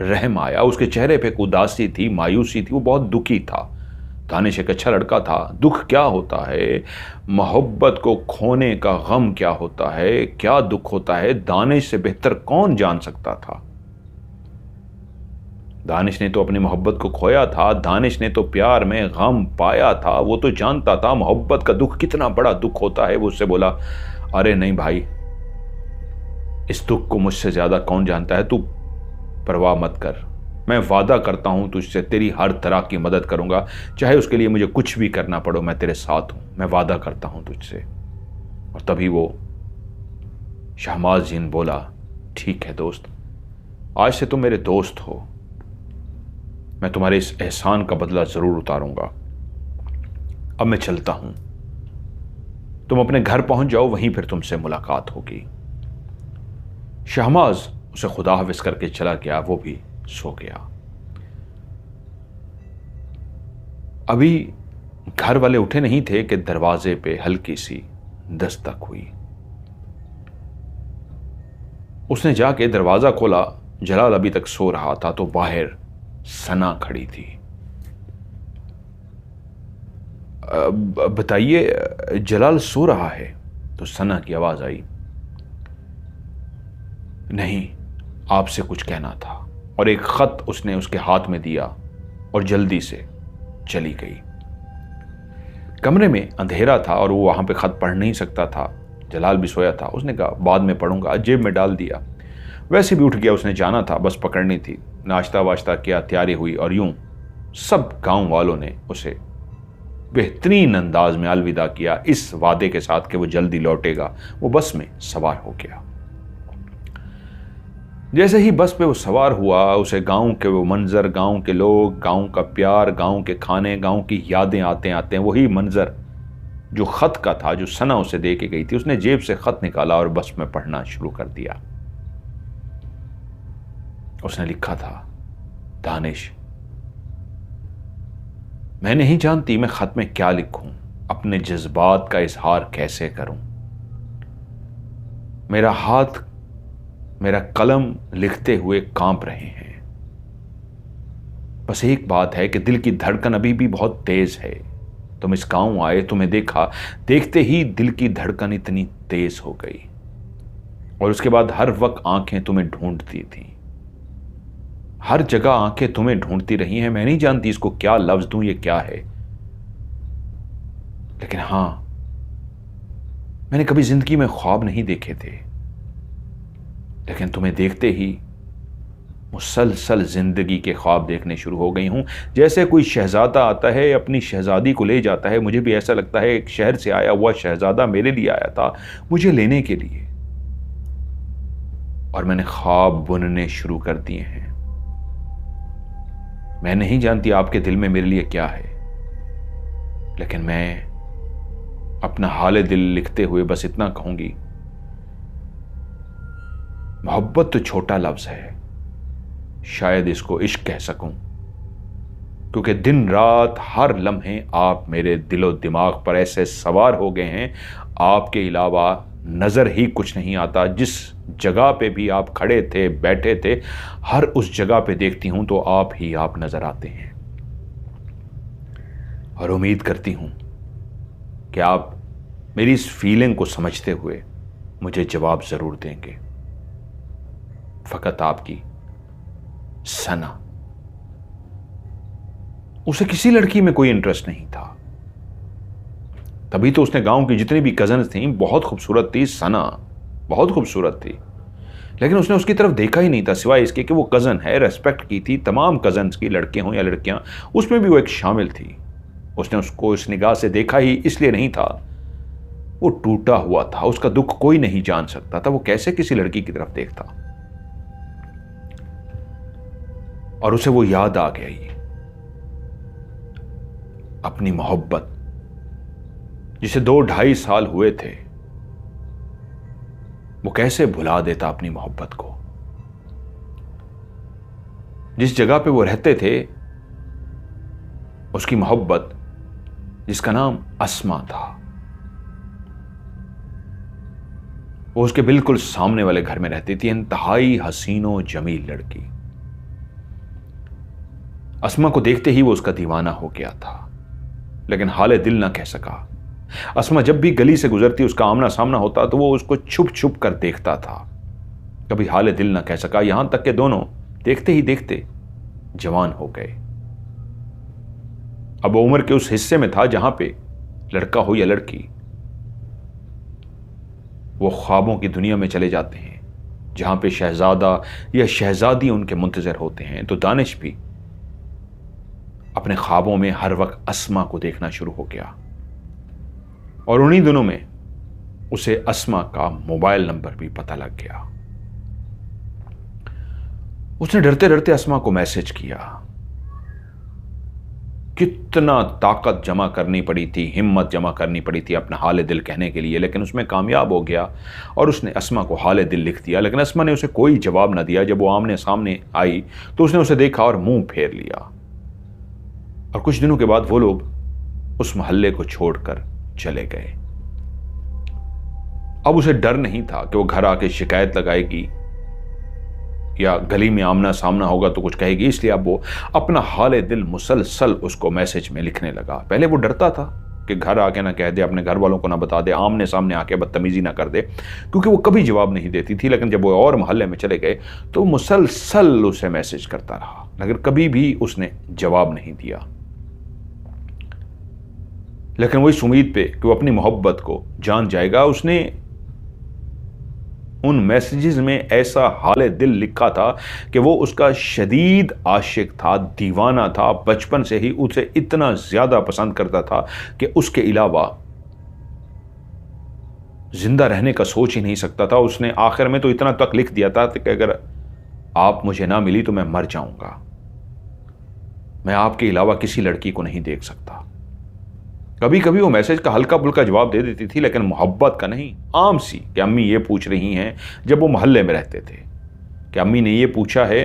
रहम आया। उसके चेहरे पे एक उदासी थी, मायूसी थी। वो बहुत दुखी था। दानिश एक अच्छा लड़का था। दुख क्या होता है, मोहब्बत को खोने का गम क्या होता है, क्या दुख होता है, दानिश से बेहतर कौन जान सकता था। दानिश ने तो अपनी मोहब्बत को खोया था। दानिश ने तो प्यार में गम पाया था। वो तो जानता था मोहब्बत का दुख कितना बड़ा दुख होता है। वो उससे बोला, अरे नहीं भाई, इस दुख को मुझसे ज्यादा कौन जानता है। तू परवाह मत कर। मैं वादा करता हूं तुझसे तेरी हर तरह की मदद करूंगा, चाहे उसके लिए मुझे कुछ भी करना पड़ो। मैं तेरे साथ हूं, मैं वादा करता हूं तुझसे। और तभी वो शहमाज जीन बोला, ठीक है दोस्त, आज से तुम मेरे दोस्त हो। मैं तुम्हारे इस एहसान का बदला जरूर उतारूंगा। अब मैं चलता हूं, तुम अपने घर पहुंच जाओ, वहीं फिर तुमसे मुलाकात होगी। शहमाज उसे खुदा हाफिज करके चला गया। वो भी सो गया। अभी घर वाले उठे नहीं थे कि दरवाजे पे हल्की सी दस्तक हुई। उसने जाके दरवाजा खोला। जलाल अभी तक सो रहा था, तो बाहर सना खड़ी थी। बताइए, जलाल सो रहा है? तो सना की आवाज आई, नहीं, आपसे कुछ कहना था। और एक खत उसने उसके हाथ में दिया और जल्दी से चली गई। कमरे में अंधेरा था और वो वहां पे खत पढ़ नहीं सकता था। जलाल भी सोया था। उसने कहा बाद में पढ़ूंगा, जेब में डाल दिया। वैसे भी उठ गया, उसने जाना था, बस पकड़नी थी। नाश्ता वाश्ता किया, तैयारी हुई और यूं सब गांव वालों ने उसे बेहतरीन अंदाज में अलविदा किया, इस वादे के साथ कि वो जल्दी लौटेगा। वो बस में सवार हो गया। जैसे ही बस पे वो सवार हुआ, उसे गांव के वो मंजर, गांव के लोग, गांव का प्यार, गांव के खाने, गांव की यादें आते आते वही मंजर जो खत का था, जो सना उसे दे के गई थी। उसने जेब से खत निकाला और बस में पढ़ना शुरू कर दिया। उसने लिखा था, दानिश, मैं नहीं जानती मैं खत में क्या लिखूं, अपने जज्बात का इजहार कैसे करूं। मेरा हाथ, मेरा कलम लिखते हुए कांप रहे हैं। बस एक बात है कि दिल की धड़कन अभी भी बहुत तेज है। तुम इस गांव आए, तुम्हें देखा, देखते ही दिल की धड़कन इतनी तेज हो गई। और उसके बाद हर वक्त आंखें तुम्हें ढूंढती थी। हर जगह आंखें तुम्हें ढूंढती रही हैं। मैं नहीं जानती इसको क्या लफ्ज दूं, ये क्या है। लेकिन हां, मैंने कभी जिंदगी में ख्वाब नहीं देखे थे, लेकिन तुम्हें देखते ही मुसलसल जिंदगी के ख्वाब देखने शुरू हो गई हूं। जैसे कोई शहजादा आता है, अपनी शहजादी को ले जाता है, मुझे भी ऐसा लगता है एक शहर से आया हुआ शहजादा मेरे लिए आया था, मुझे लेने के लिए। और मैंने ख्वाब बुनने शुरू कर दिए हैं। मैं नहीं जानती आपके दिल में मेरे लिए क्या है, लेकिन मैं अपना हाल दिल लिखते हुए बस इतना कहूंगी, मोहब्बत तो छोटा लफ्ज है, शायद इसको इश्क कह सकूं, क्योंकि दिन रात हर लम्हे आप मेरे दिलो दिमाग पर ऐसे सवार हो गए हैं, आपके अलावा नजर ही कुछ नहीं आता। जिस जगह पे भी आप खड़े थे, बैठे थे, हर उस जगह पे देखती हूं तो आप ही आप नजर आते हैं। और उम्मीद करती हूं कि आप मेरी इस फीलिंग को समझते हुए मुझे जवाब जरूर देंगे। फकत आपकी सना। उसे किसी लड़की में कोई इंटरेस्ट नहीं था, तभी तो उसने गांव की जितनी भी कजन्स थीं बहुत खूबसूरत थी। सना बहुत खूबसूरत थी, लेकिन उसने उसकी तरफ देखा ही नहीं था, सिवाय इसके कि वो कज़न है। रेस्पेक्ट की थी तमाम कज़न्स की, लड़के हों या लड़कियां, उसमें भी वो एक शामिल थी। उसने उसको इस निगाह से देखा ही इसलिए नहीं था, वो टूटा हुआ था, उसका दुख कोई नहीं जान सकता था। वो कैसे किसी लड़की की तरफ देखता, और उसे वो याद आ गई अपनी मोहब्बत, जिसे 2-2.5 साल हुए थे। वो कैसे भुला देता अपनी मोहब्बत को। जिस जगह पे वो रहते थे, उसकी मोहब्बत, जिसका नाम अस्मा था, वो उसके बिल्कुल सामने वाले घर में रहती थी। इंतहाई हसीनो जमील लड़की। अस्मा को देखते ही वो उसका दीवाना हो गया था, लेकिन हाले दिल ना कह सका। अस्मा जब भी गली से गुजरती, उसका आमना सामना होता, तो वो उसको छुप छुप कर देखता था। कभी हाले दिल ना कह सका, यहां तक कि दोनों देखते ही देखते जवान हो गए। अब वो उम्र के उस हिस्से में था जहां पे लड़का हो या लड़की, वो ख्वाबों की दुनिया में चले जाते हैं, जहां पे शहजादा या शहजादी उनके मुंतजर होते हैं। तो दानिश भी अपने ख्वाबों में हर वक्त अस्मा को देखना शुरू हो गया, और उन्हीं दिनों में उसे अस्मा का मोबाइल नंबर भी पता लग गया। उसने डरते डरते अस्मा को मैसेज किया। कितना ताकत जमा करनी पड़ी थी, हिम्मत जमा करनी पड़ी थी अपना हाले दिल कहने के लिए, लेकिन उसमें कामयाब हो गया और उसने अस्मा को हाले दिल लिख दिया। लेकिन अस्मा ने उसे कोई जवाब ना दिया। जब वो आमने सामने आई तो उसने उसे देखा और मुंह फेर लिया, और कुछ दिनों के बाद वो लोग उस मोहल्ले को छोड़कर चले गए। अब उसे डर नहीं था कि वो घर आके शिकायत लगाएगी या गली में आमना सामना होगा तो कुछ कहेगी, इसलिए अब वो अपना हाले दिल मुसलसल उसको मैसेज में लिखने लगा। पहले वो डरता था कि घर आके ना कह दे, अपने घर वालों को ना बता दे, आमने सामने आके बदतमीजी ना कर दे, क्योंकि वो कभी जवाब नहीं देती थी। लेकिन जब वो और मोहल्ले में चले गए तो मुसलसल उसे मैसेज करता रहा, लेकिन कभी भी उसने जवाब नहीं दिया। लेकिन वो इस उम्मीद पे कि वो अपनी मोहब्बत को जान जाएगा, उसने उन मैसेजेस में ऐसा हाले दिल लिखा था कि वो उसका शदीद आशिक था, दीवाना था। बचपन से ही उसे इतना ज्यादा पसंद करता था कि उसके अलावा जिंदा रहने का सोच ही नहीं सकता था। उसने आखिर में तो इतना तक लिख दिया था कि अगर आप मुझे ना मिली तो मैं मर जाऊंगा, मैं आपके अलावा किसी लड़की को नहीं देख सकता। कभी कभी वो मैसेज का हल्का फुल्का जवाब दे देती थी, लेकिन मोहब्बत का नहीं। आम सी कि अम्मी ये पूछ रही हैं, जब वो मोहल्ले में रहते थे, कि अम्मी ने ये पूछा है,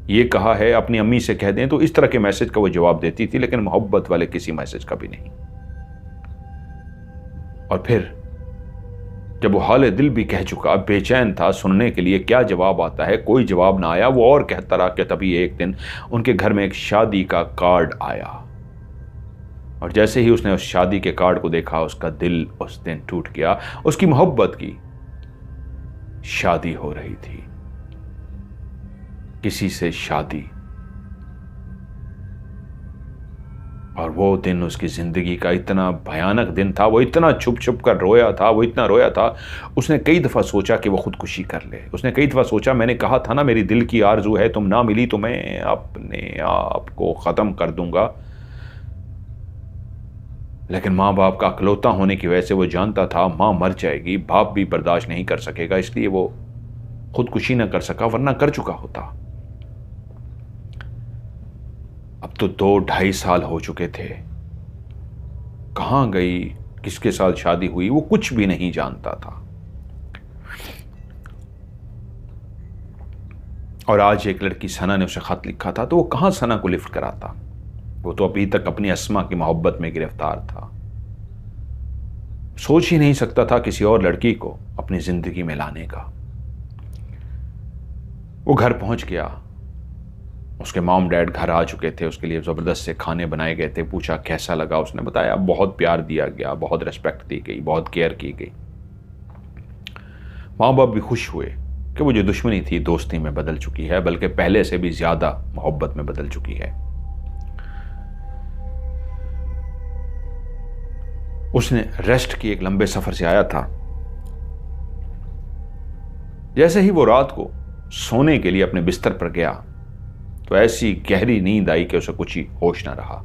ये कहा है, अपनी अम्मी से कह दें। तो इस तरह के मैसेज का वो जवाब देती थी, लेकिन मोहब्बत वाले किसी मैसेज का भी नहीं। और फिर जब वो हाले दिल भी कह चुका, बेचैन था सुनने के लिए क्या जवाब आता है। कोई जवाब ना आया, वो और कहता रहा कि तभी एक दिन उनके घर में एक शादी का कार्ड आया, और जैसे ही उसने उस शादी के कार्ड को देखा, उसका दिल उस दिन टूट गया। उसकी मोहब्बत की शादी हो रही थी, किसी से शादी, और वो दिन उसकी जिंदगी का इतना भयानक दिन था। वो इतना छुप छुप कर रोया था, वो इतना रोया था, उसने कई दफा सोचा कि वो खुदकुशी कर ले। उसने कई दफा सोचा, मैंने कहा था ना मेरी दिल की आरजू है, तुम ना मिली तो मैं अपने आप को खत्म कर दूंगा। लेकिन माँ बाप का अकलौता होने की वजह से वो जानता था माँ मर जाएगी, बाप भी बर्दाश्त नहीं कर सकेगा, इसलिए वो खुदकुशी न कर सका, वरना कर चुका होता। अब तो 2-2.5 साल हो चुके थे। कहां गई, किसके साथ शादी हुई, वो कुछ भी नहीं जानता था। और आज एक लड़की सना ने उसे खत लिखा था, तो वो कहां सना को लिफ्ट कराता। वो तो अभी तक अपनी अस्मा की मोहब्बत में गिरफ्तार था। सोच ही नहीं सकता था किसी और लड़की को अपनी जिंदगी में लाने का। वो घर पहुंच गया, उसके मॉम डैड घर आ चुके थे, उसके लिए ज़बरदस्त से खाने बनाए गए थे। पूछा कैसा लगा, उसने बताया बहुत प्यार दिया गया, बहुत रिस्पेक्ट दी गई, बहुत केयर की गई। माँ बाप भी खुश हुए कि वो जो दुश्मनी थी दोस्ती में बदल चुकी है, बल्कि पहले से भी ज़्यादा मोहब्बत में बदल चुकी है। उसने रेस्ट की एक लंबे सफ़र से आया था। जैसे ही वो रात को सोने के लिए अपने बिस्तर पर गया तो ऐसी गहरी नींद आई कि उसे कुछ ही होश ना रहा।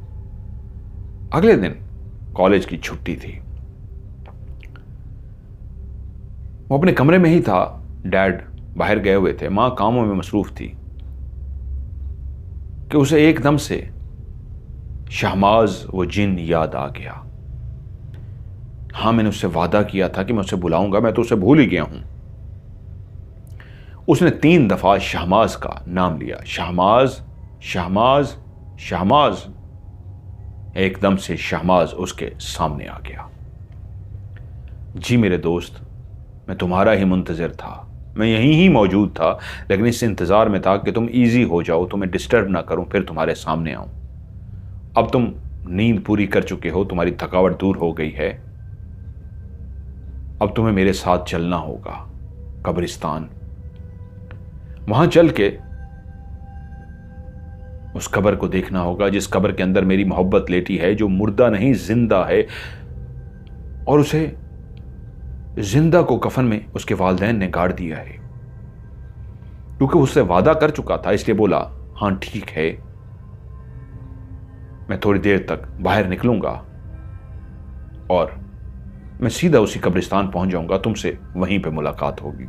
अगले दिन कॉलेज की छुट्टी थी। वो अपने कमरे में ही था, डैड बाहर गए हुए थे, मां कामों में मसरूफ थी कि उसे एकदम से शहमाज वो जिन याद आ गया। हाँ, मैंने उससे वादा किया था कि मैं उसे बुलाऊंगा, मैं तो उसे भूल ही गया हूं। उसने 3 दफा शहमाज का नाम लिया, शहमाज, शहमाज, शहमाज। एकदम से शहमाज उसके सामने आ गया। जी मेरे दोस्त, मैं तुम्हारा ही मुंतज़िर था, मैं यहीं ही मौजूद था, लेकिन इस इंतज़ार में था कि तुम इजी हो जाओ, तुम्हें डिस्टर्ब ना करूं, फिर तुम्हारे सामने आऊं। अब तुम नींद पूरी कर चुके हो, तुम्हारी थकावट दूर हो गई है। अब तुम्हें मेरे साथ चलना होगा कब्रिस्तान। वहां चल के उस कब्र को देखना होगा जिस कब्र के अंदर मेरी मोहब्बत लेटी है, जो मुर्दा नहीं जिंदा है। और उसे जिंदा को कफन में उसके वालिदैन ने गाड़ दिया है, क्योंकि उससे वादा कर चुका था। इसलिए बोला हां ठीक है, मैं थोड़ी देर तक बाहर निकलूंगा और मैं सीधा उसी कब्रिस्तान पहुंच जाऊंगा, तुमसे वहीं पे मुलाकात होगी।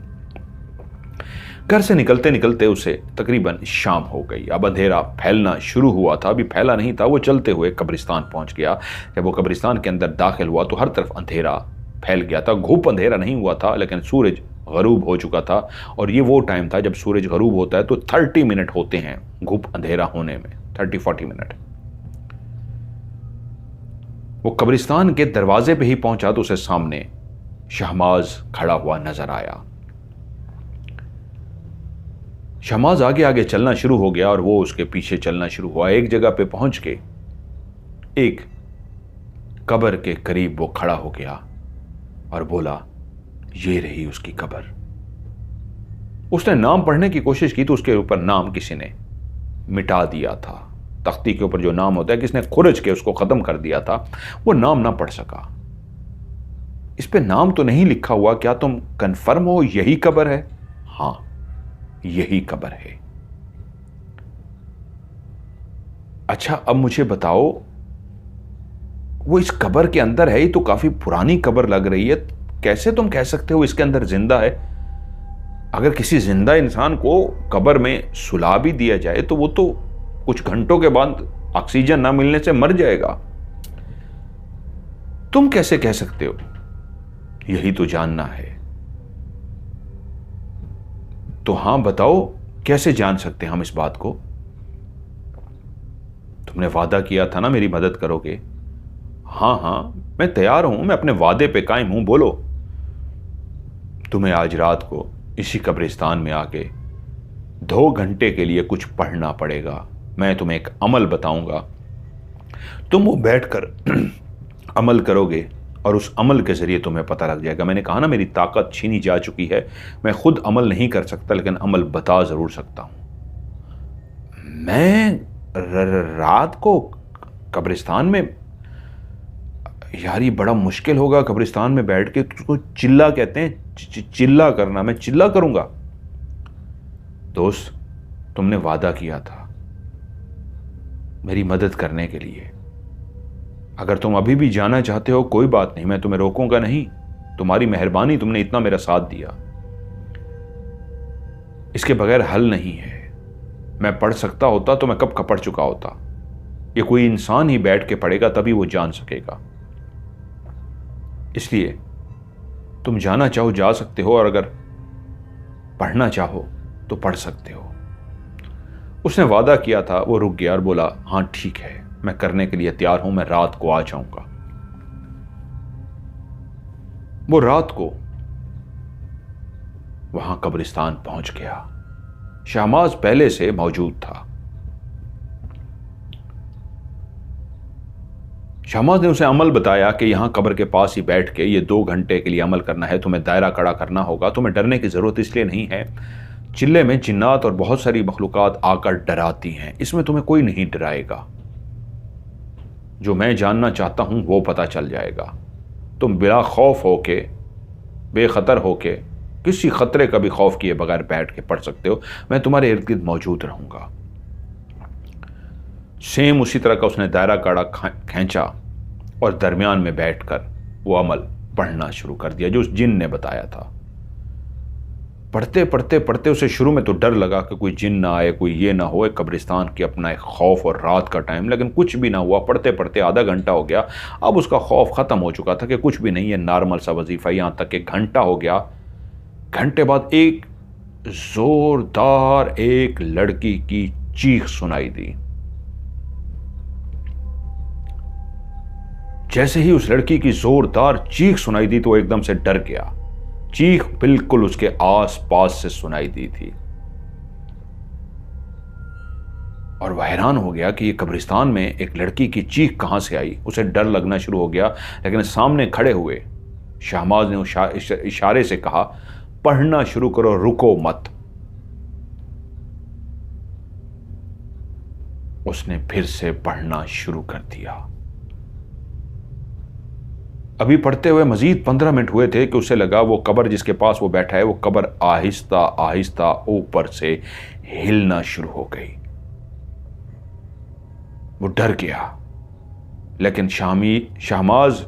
घर से निकलते निकलते उसे तकरीबन शाम हो गई। अब अंधेरा फैलना शुरू हुआ था, अभी फैला नहीं था। वो चलते हुए कब्रिस्तान पहुंच गया। जब वो कब्रिस्तान के अंदर दाखिल हुआ तो हर तरफ अंधेरा फैल गया था। घुप अंधेरा नहीं हुआ था, लेकिन सूरज गरूब हो चुका था। और ये वो टाइम था जब सूरज गरूब होता है तो 30 मिनट होते हैं घुप अंधेरा होने में, 30-40 मिनट। वो कब्रिस्तान के दरवाजे पे ही पहुंचा तो उसे सामने शहमाज खड़ा हुआ नजर आया। शहमाज आगे आगे चलना शुरू हो गया और वो उसके पीछे चलना शुरू हुआ। एक जगह पे पहुंच के एक कब्र के करीब वो खड़ा हो गया और बोला, ये रही उसकी कब्र। उसने नाम पढ़ने की कोशिश की तो उसके ऊपर नाम किसी ने मिटा दिया था। तख्ती के ऊपर जो नाम होता है, किसने खुरच के उसको खत्म कर दिया था, वो नाम ना पढ़ सका। इस पे नाम तो नहीं लिखा हुआ, क्या तुम कंफर्म हो यही कब्र है? हां, यही कब्र है। अच्छा, अब मुझे बताओ, वो इस कब्र के अंदर है, ये तो काफी पुरानी कब्र लग रही है, कैसे तुम कह सकते हो इसके अंदर जिंदा है? अगर किसी जिंदा इंसान को कब्र में सुला भी दिया जाए तो वो तो कुछ घंटों के बाद ऑक्सीजन ना मिलने से मर जाएगा। तुम कैसे कह सकते हो? यही तो जानना है। तो हां बताओ, कैसे जान सकते हैं हम इस बात को? तुमने वादा किया था ना मेरी मदद करोगे। हां हां, मैं तैयार हूं, मैं अपने वादे पे कायम हूं, बोलो। तुम्हें आज रात को इसी कब्रिस्तान में आके 2 घंटे के लिए कुछ पढ़ना पड़ेगा। मैं तुम्हें एक अमल बताऊंगा, तुम वो बैठकर अमल करोगे और उस अमल के जरिए तुम्हें पता लग जाएगा। मैंने कहा ना, मेरी ताकत छीनी जा चुकी है, मैं खुद अमल नहीं कर सकता, लेकिन अमल बता जरूर सकता हूं। मैं रात को कब्रिस्तान में, यार ये बड़ा मुश्किल होगा कब्रिस्तान में बैठ के, उसको चिल्ला कहते हैं, चिल्ला करना। मैं चिल्ला करूंगा? दोस्त, तुमने वादा किया था मेरी मदद करने के लिए। अगर तुम अभी भी जाना चाहते हो कोई बात नहीं, मैं तुम्हें रोकूंगा नहीं। तुम्हारी मेहरबानी, तुमने इतना मेरा साथ दिया, इसके बगैर हल नहीं है। मैं पढ़ सकता होता तो मैं कब का पढ़ चुका होता। ये कोई इंसान ही बैठ के पढ़ेगा तभी वो जान सकेगा। इसलिए तुम जाना चाहो जा सकते हो, और अगर पढ़ना चाहो तो पढ़ सकते हो। उसने वादा किया था, वो रुक गया और बोला, हां ठीक है, मैं करने के लिए तैयार हूं, मैं रात को आ जाऊंगा। वो रात को वहां कब्रिस्तान पहुंच गया। शहमाज पहले से मौजूद था। शहमाज ने उसे अमल बताया कि यहाँ कब्र के पास ही बैठ के ये 2 घंटे के लिए अमल करना है, तुम्हें दायरा खड़ा करना होगा। तुम्हें डरने की ज़रूरत इसलिए नहीं है, चिल्ले में जिन्नात और बहुत सारी मखलूक़ात आकर डराती हैं, इसमें तुम्हें कोई नहीं डराएगा। जो मैं जानना चाहता हूँ वो पता चल जाएगा। तुम बिला खौफ होके, बेखतर होके, किसी ख़तरे का भी खौफ किए बगैर बैठ के पढ़ सकते हो। मैं तुम्हारे इर्द गिर्द मौजूद रहूँगा। सेम उसी तरह का उसने दायरा काड़ा खींचा और दरमियान में बैठकर वो अमल पढ़ना शुरू कर दिया जो उस जिन ने बताया था। पढ़ते पढ़ते पढ़ते उसे शुरू में तो डर लगा कि कोई जिन ना आए, कोई ये ना हो, एक कब्रिस्तान की अपना एक खौफ और रात का टाइम, लेकिन कुछ भी ना हुआ। पढ़ते पढ़ते आधा घंटा हो गया। अब उसका खौफ ख़त्म हो चुका था कि कुछ भी नहीं है, नॉर्मल सा वजीफ़ा। यहाँ तक कि घंटा हो गया। घंटे बाद एक ज़ोरदार एक लड़की की चीख सुनाई दी। जैसे ही उस लड़की की जोरदार चीख सुनाई दी तो वो एकदम से डर गया। चीख बिल्कुल उसके आस पास से सुनाई दी थी और वह हैरान हो गया कि ये कब्रिस्तान में एक लड़की की चीख कहां से आई। उसे डर लगना शुरू हो गया, लेकिन सामने खड़े हुए शहमाज ने इशारे से कहा, पढ़ना शुरू करो, रुको मत। उसने फिर से पढ़ना शुरू कर दिया। अभी पढ़ते हुए मजीद 15 मिनट हुए थे कि उसे लगा वो कब्र जिसके पास वो बैठा है वो कब्र आहिस्ता आहिस्ता ऊपर से हिलना शुरू हो गई। वो डर गया, लेकिन शहमाज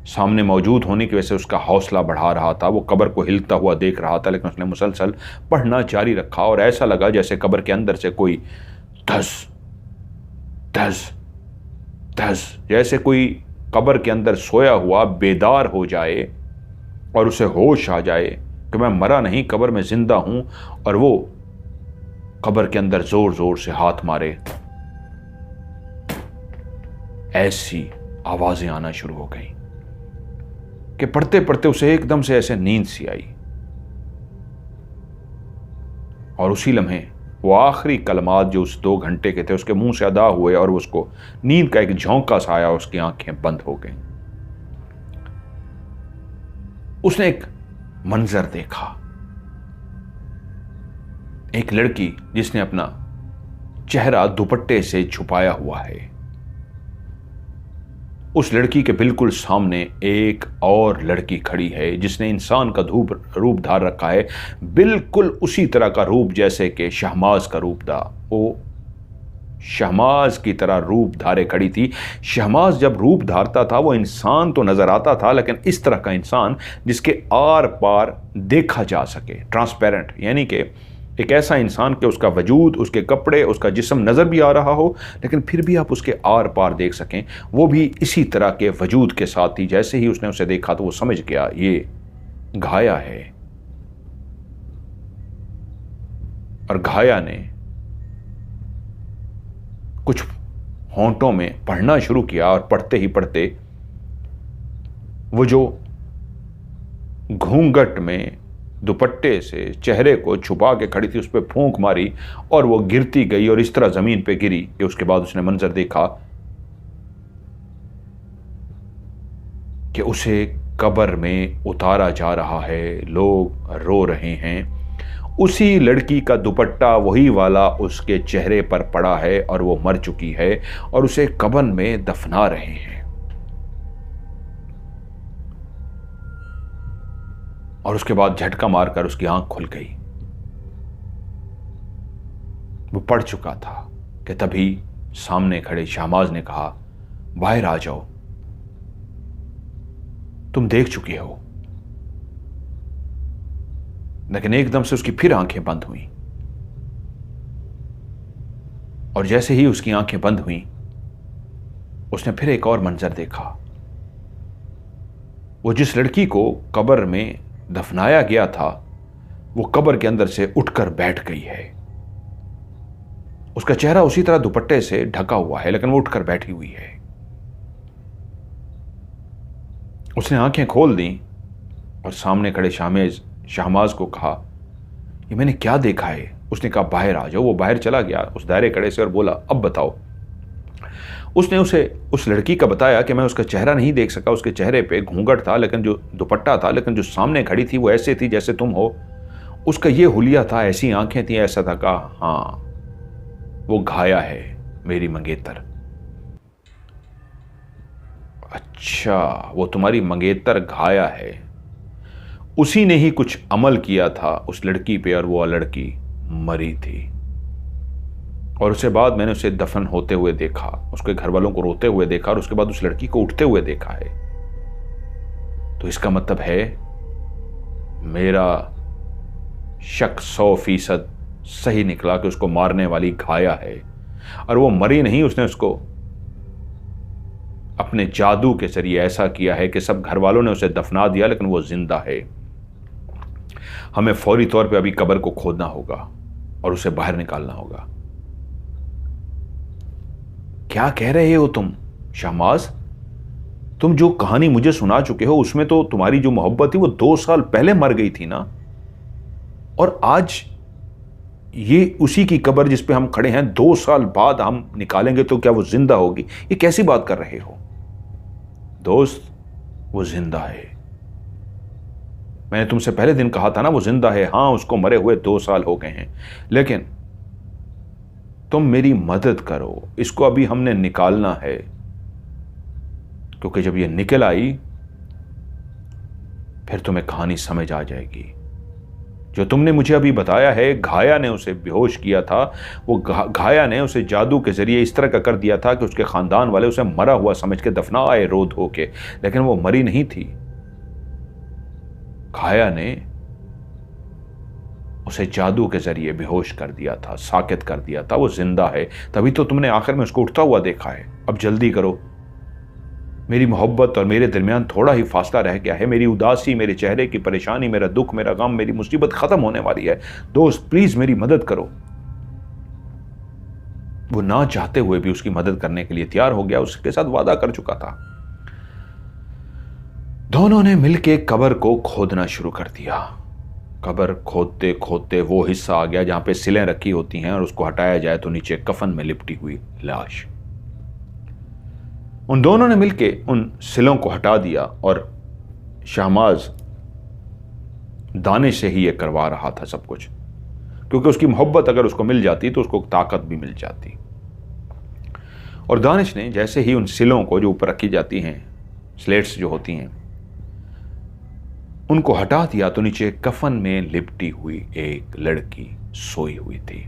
सामने मौजूद होने की वजह से उसका हौसला बढ़ा रहा था। वो कब्र को हिलता हुआ देख रहा था, लेकिन उसने मुसलसल पढ़ना जारी रखा और ऐसा लगा जैसे कब्र के अंदर से कोई धस धस धस, जैसे कोई कब्र के अंदर सोया हुआ बेदार हो जाए और उसे होश आ जाए कि मैं मरा नहीं, कब्र में जिंदा हूं, और वो कब्र के अंदर जोर जोर से हाथ मारे। ऐसी आवाजें आना शुरू हो गई कि पढ़ते पढ़ते उसे एकदम से ऐसे नींद सी आई और उसी लम्हे वो आखिरी कलमात जो उस 2 घंटे के थे उसके मुंह से अदा हुए और उसको नींद का एक झोंका सा आया, उसकी आंखें बंद हो गईं। उसने एक मंजर देखा, एक लड़की जिसने अपना चेहरा दुपट्टे से छुपाया हुआ है। उस लड़की के बिल्कुल सामने एक और लड़की खड़ी है जिसने इंसान का रूप धार रखा है, बिल्कुल उसी तरह का रूप जैसे कि शहमाज का रूप था। वो शहमाज की तरह रूप धारे खड़ी थी। शहमाज जब रूप धारता था वो इंसान तो नजर आता था, लेकिन इस तरह का इंसान जिसके आर पार देखा जा सके, ट्रांसपेरेंट, यानी कि एक ऐसा इंसान कि उसका वजूद, उसके कपड़े, उसका जिस्म नज़र भी आ रहा हो, लेकिन फिर भी आप उसके आर पार देख सकें। वो भी इसी तरह के वजूद के साथ ही। जैसे ही उसने उसे देखा तो वो समझ गया ये घाया है, और घाया ने कुछ होंठों में पढ़ना शुरू किया और पढ़ते ही पढ़ते वो जो घूंघट में दुपट्टे से चेहरे को छुपा के खड़ी थी उस पर फूंक मारी और वो गिरती गई और इस तरह जमीन पे गिरी कि उसके बाद उसने मंजर देखा कि उसे कब्र में उतारा जा रहा है, लोग रो रहे हैं। उसी लड़की का दुपट्टा वही वाला उसके चेहरे पर पड़ा है और वो मर चुकी है और उसे कब्र में दफना रहे हैं। और उसके बाद झटका मारकर उसकी आंख खुल गई। वो पढ़ चुका था कि तभी सामने खड़े शहमाज ने कहा, बाहर आ जाओ, तुम देख चुके हो। लेकिन एकदम से उसकी फिर आंखें बंद हुई और जैसे ही उसकी आंखें बंद हुई उसने फिर एक और मंजर देखा। वो जिस लड़की को कब्र में दफनाया गया था वो कब्र के अंदर से उठकर बैठ गई है। उसका चेहरा उसी तरह दुपट्टे से ढका हुआ है, लेकिन वो उठकर बैठी हुई है। उसने आंखें खोल दी और सामने खड़े शहमाज को कहा, ये मैंने क्या देखा है? उसने कहा, बाहर आ जाओ। वो बाहर चला गया उस दायरे कड़े से और बोला, अब बताओ। उसने उसे उस लड़की का बताया कि मैं उसका चेहरा नहीं देख सका, उसके चेहरे पे घूंघट था, लेकिन जो दुपट्टा था, लेकिन जो सामने खड़ी थी वो ऐसे थी जैसे तुम हो। उसका ये हुलिया था, ऐसी आंखें थी, ऐसा था। कहा हाँ, वो घाया है मेरी मंगेतर। अच्छा, वो तुम्हारी मंगेतर घाया है। उसी ने ही कुछ अमल किया था उस लड़की पे और वो लड़की मरी थी। और उसके बाद मैंने उसे दफन होते हुए देखा, उसके घर वालों को रोते हुए देखा, और उसके बाद उस लड़की को उठते हुए देखा है। तो इसका मतलब है मेरा शक 100% सही निकला कि उसको मारने वाली घाया है। और वो मरी नहीं, उसने उसको अपने जादू के जरिए ऐसा किया है कि सब घर वालों ने उसे दफना दिया, लेकिन वो जिंदा है। हमें फौरी तौर पे अभी कब्र को खोदना होगा और उसे बाहर निकालना होगा। क्या कह रहे हो तुम शहमाज? तुम जो कहानी मुझे सुना चुके हो उसमें तो तुम्हारी जो मोहब्बत थी वो 2 साल पहले मर गई थी ना, और आज ये उसी की कब्र जिस पे हम खड़े हैं 2 साल बाद हम निकालेंगे तो क्या वो जिंदा होगी? ये कैसी बात कर रहे हो दोस्त? वो जिंदा है। मैंने तुमसे पहले दिन कहा था ना वो जिंदा है। हाँ, उसको मरे हुए 2 साल हो गए हैं, लेकिन तुम मेरी मदद करो, इसको अभी हमने निकालना है, क्योंकि जब ये निकल आई फिर तुम्हें कहानी समझ आ जाएगी। जो तुमने मुझे अभी बताया है, घाया ने उसे बेहोश किया था, वो घाया ने उसे जादू के जरिए इस तरह का कर दिया था कि उसके खानदान वाले उसे मरा हुआ समझ के दफना आए रो धो के, लेकिन वो मरी नहीं थी। घाया ने उसे जादू के जरिए बेहोश कर दिया था, साकित कर दिया था। वो जिंदा है, तभी तो तुमने आखिर में उसको उठता हुआ देखा है। अब जल्दी करो, मेरी मोहब्बत और मेरे दरमियान थोड़ा ही फासला रह गया है। मेरी उदासी, मेरे चेहरे की परेशानी, मेरा दुख, मेरा गम, मेरी मुसीबत खत्म होने वाली है। दोस्त प्लीज मेरी मदद करो। वो ना चाहते हुए भी उसकी मदद करने के लिए तैयार हो गया, उसके साथ वादा कर चुका था। दोनों ने मिलकर कब्र को खोदना शुरू कर दिया। कब्र खोदते खोदते वो हिस्सा आ गया जहां पे सिलें रखी होती हैं और उसको हटाया जाए तो नीचे कफन में लिपटी हुई लाश। उन दोनों ने मिलकर उन सिलों को हटा दिया और शहमाज दानिश से ही यह करवा रहा था सब कुछ, क्योंकि उसकी मोहब्बत अगर उसको मिल जाती तो उसको ताकत भी मिल जाती। और दानिश ने जैसे ही उन सिलों को जो ऊपर रखी जाती हैं, स्लेट्स जो होती हैं, उनको हटा दिया तो नीचे कफन में लिपटी हुई एक लड़की सोई हुई थी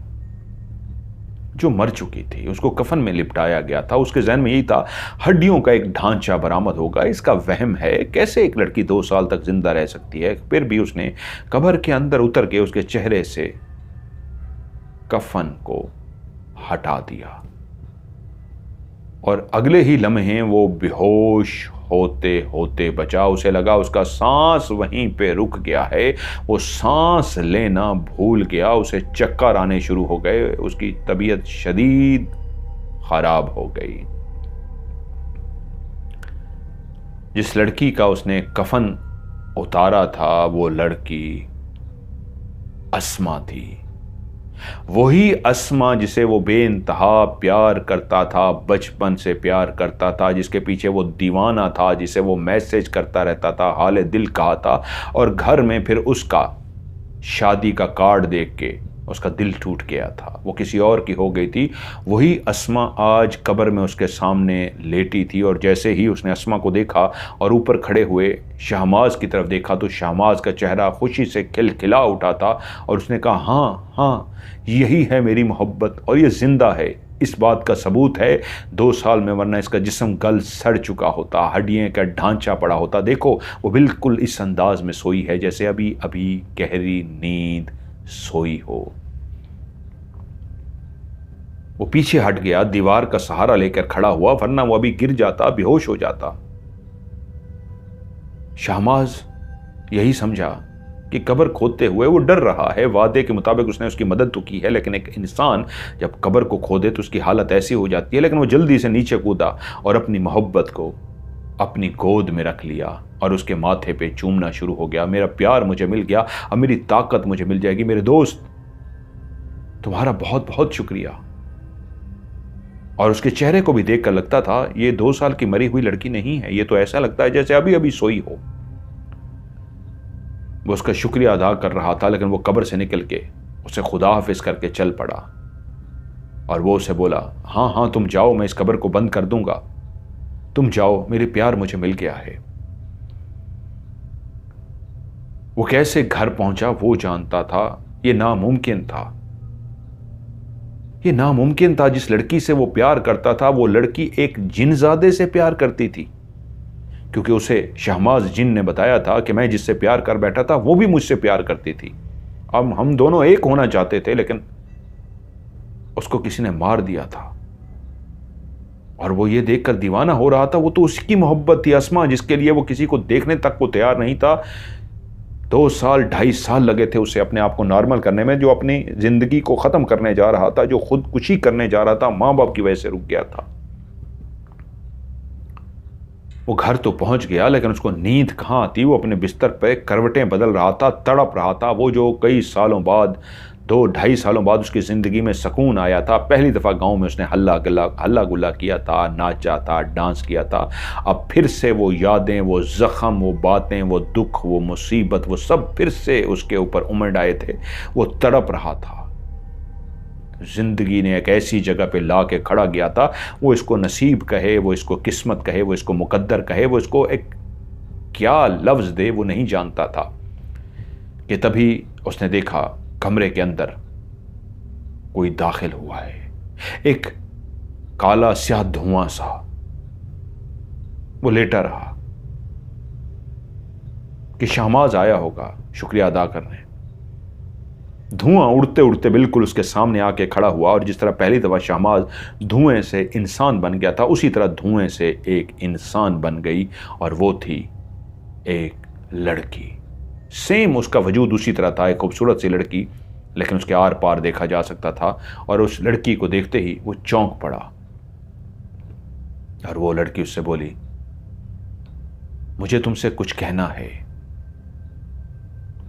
जो मर चुकी थी। उसको कफन में लिपटाया गया था। उसके जहन में यही था, हड्डियों का एक ढांचा बरामद होगा, इसका वहम है, कैसे एक लड़की 2 साल तक जिंदा रह सकती है। फिर भी उसने कब्र के अंदर उतर के उसके चेहरे से कफन को हटा दिया और अगले ही लम्हे वो बेहोश होते होते बचा। उसे लगा उसका सांस वहीं पे रुक गया है, वो सांस लेना भूल गया, उसे चक्कर आने शुरू हो गए, उसकी तबीयत शदीद खराब हो गई। जिस लड़की का उसने कफन उतारा था वो लड़की अस्मा थी। वही अस्मा जिसे वो बेइंतहा प्यार करता था, बचपन से प्यार करता था, जिसके पीछे वो दीवाना था, जिसे वो मैसेज करता रहता था, हाले दिल कहा था, और घर में फिर उसका शादी का कार्ड देख के उसका दिल टूट गया था, वो किसी और की हो गई थी। वही अस्मा आज कब्र में उसके सामने लेटी थी। और जैसे ही उसने अस्मा को देखा और ऊपर खड़े हुए शहमाज की तरफ देखा तो शहमाज का चेहरा खुशी से खिलखिला उठा था और उसने कहा, हाँ हाँ, यही है मेरी मोहब्बत और ये जिंदा है। इस बात का सबूत है 2 साल में, वरना इसका जिस्म गल सड़ चुका होता, हड्डियों का ढांचा पड़ा होता। देखो वो बिल्कुल इस अंदाज में सोई है जैसे अभी अभी गहरी नींद सोई हो। वो पीछे हट गया, दीवार का सहारा लेकर खड़ा हुआ, वरना वो अभी गिर जाता, बेहोश हो जाता। शहमाज यही समझा कि कब्र खोदते हुए वो डर रहा है। वादे के मुताबिक उसने उसकी मदद तो की है, लेकिन एक इंसान जब कब्र को खोदे तो उसकी हालत ऐसी हो जाती है। लेकिन वो जल्दी से नीचे कूदा और अपनी मोहब्बत को अपनी गोद में रख लिया और उसके माथे पे चूमना शुरू हो गया। मेरा प्यार मुझे मिल गया, अब मेरी ताकत मुझे मिल जाएगी। मेरे दोस्त, तुम्हारा बहुत बहुत शुक्रिया। और उसके चेहरे को भी देखकर लगता था ये 2 साल की मरी हुई लड़की नहीं है, ये तो ऐसा लगता है जैसे अभी अभी सोई हो। वो उसका शुक्रिया अदा कर रहा था, लेकिन वो कब्र से निकल के उसे खुदा हाफिज करके चल पड़ा। और वो उसे बोला, हाँ हाँ तुम जाओ, मैं इस कब्र को बंद कर दूंगा, तुम जाओ, मेरे प्यार मुझे मिल गया है। वो कैसे घर पहुंचा वो जानता था, ये नामुमकिन था। ये नामुमकिन था। जिस लड़की से वो प्यार करता था वो लड़की एक जिनजादे से प्यार करती थी, क्योंकि उसे शहमाज जिन ने बताया था कि मैं जिससे प्यार कर बैठा था वो भी मुझसे प्यार करती थी। अब हम दोनों एक होना चाहते थे, लेकिन उसको किसी ने मार दिया था। और वो ये देखकर दीवाना हो रहा था। वो तो उसकी मोहब्बत थी अस्मा, जिसके लिए वो किसी को देखने तक को तैयार नहीं था। 2 साल 2.5 साल लगे थे उसे अपने आप को नॉर्मल करने में। जो अपनी जिंदगी को खत्म करने जा रहा था, जो खुदकुशी करने जा रहा था, मां बाप की वजह से रुक गया था। वो घर तो पहुंच गया, लेकिन उसको नींद कहां आती। वो अपने बिस्तर पे करवटें बदल रहा था, तड़प रहा था। वो जो कई सालों बाद, 2-2.5 सालों बाद उसकी ज़िंदगी में सुकून आया था। पहली दफ़ा गांव में उसने हल्ला गुल्ला किया था, नाचा था, डांस किया था। अब फिर से वो यादें, वो ज़ख्म, वो बातें, वो दुख, वो मुसीबत, वो सब फिर से उसके ऊपर उमड़ आए थे। वो तड़प रहा था। ज़िंदगी ने एक ऐसी जगह पे ला के खड़ा किया था। वो इसको नसीब कहे, वो इसको किस्मत कहे, वो इसको मुकद्दर कहे, वो इसको एक क्या लफ्ज़ दे वो नहीं जानता था। कि तभी उसने देखा कमरे के अंदर कोई दाखिल हुआ है, एक काला स्याह धुआं सा। वो लेटा रहा कि शहमाज आया होगा शुक्रिया अदा करने। धुआं उड़ते उड़ते बिल्कुल उसके सामने आके खड़ा हुआ, और जिस तरह पहली दफा शहमाज धुएं से इंसान बन गया था, उसी तरह धुएं से एक इंसान बन गई। और वो थी एक लड़की। सेम उसका वजूद उसी तरह था, एक खूबसूरत सी लड़की, लेकिन उसके आर पार देखा जा सकता था। और उस लड़की को देखते ही वो चौंक पड़ा। और वो लड़की उससे बोली, मुझे तुमसे कुछ कहना है,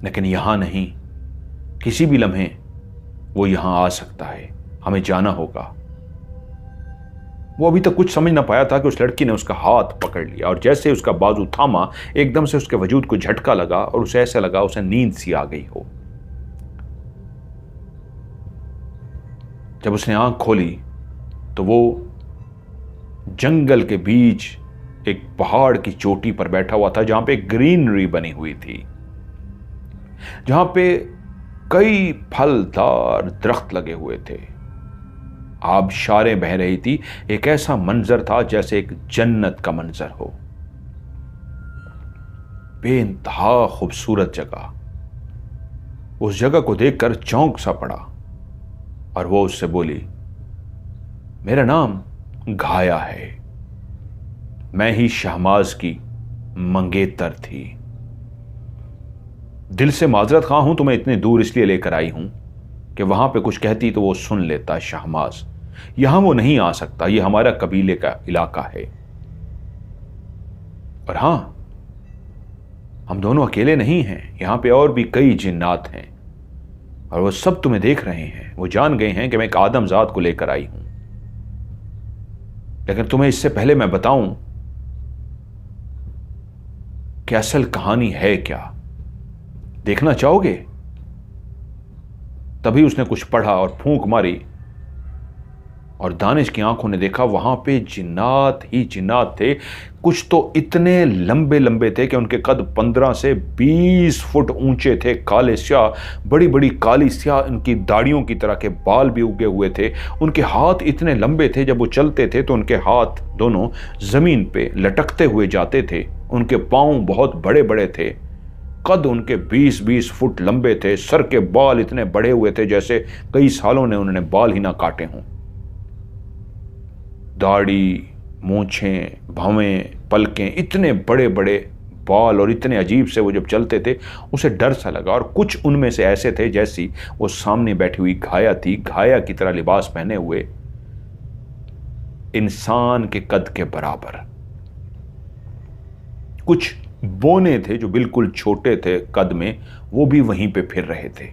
लेकिन यहां नहीं, किसी भी लम्हे वो यहां आ सकता है, हमें जाना होगा। वो अभी तक कुछ समझ ना पाया था कि उस लड़की ने उसका हाथ पकड़ लिया, और जैसे उसका बाजू थामा, एकदम से उसके वजूद को झटका लगा, और उसे ऐसा लगा उसे नींद सी आ गई हो। जब उसने आंख खोली तो वो जंगल के बीच एक पहाड़ की चोटी पर बैठा हुआ था, जहां पे ग्रीनरी बनी हुई थी, जहां पे कई फलदार दरख्त लगे हुए थे, आबशारें बह रही थी। एक ऐसा मंजर था जैसे एक जन्नत का मंजर हो। बेइंतहा खूबसूरत जगह। उस जगह को देखकर चौंक सा पड़ा, और वो उससे बोली, मेरा नाम घाया है, मैं ही शहमाज की मंगेतर थी। दिल से माजरत खां हूं, तुम्हें इतने दूर इसलिए लेकर आई हूं कि वहां पे कुछ कहती तो वो सुन लेता शहमाज। यहां वो नहीं आ सकता, ये हमारा कबीले का इलाका है। और हां, हम दोनों अकेले नहीं हैं, यहां पे और भी कई जिन्नात हैं, और वो सब तुम्हें देख रहे हैं। वो जान गए हैं कि मैं एक आदमजात को लेकर आई हूं। लेकिन तुम्हें इससे पहले मैं बताऊं कि असल कहानी है क्या, देखना चाहोगे? तभी उसने कुछ पढ़ा और फूंक मारी, और दानिश की आंखों ने देखा वहां पे जिन्नात ही जिन्नात थे। कुछ तो इतने लंबे लंबे थे कि उनके कद 15 से 20 फुट ऊंचे थे, काले स्याह, बड़ी बड़ी काली स्याह, उनकी दाढ़ियों की तरह के बाल भी उगे हुए थे। उनके हाथ इतने लंबे थे, जब वो चलते थे तो उनके हाथ दोनों जमीन पे लटकते हुए जाते थे। उनके पांव बहुत बड़े बड़े थे, कद उनके 20-20 फुट लंबे थे। सर के बाल इतने बड़े हुए थे जैसे कई सालों ने उन्होंने बाल ही ना काटे हों। दाढ़ी, मूंछें, भवें, पलकें, इतने बड़े बड़े बाल, और इतने अजीब से वो जब चलते थे उसे डर सा लगा। और कुछ उनमें से ऐसे थे जैसी वो सामने बैठी हुई घाया थी, घाया की तरह लिबास पहने हुए, इंसान के कद के बराबर। कुछ बोने थे जो बिल्कुल छोटे थे कद में, वो भी वहीं पे फिर रहे थे।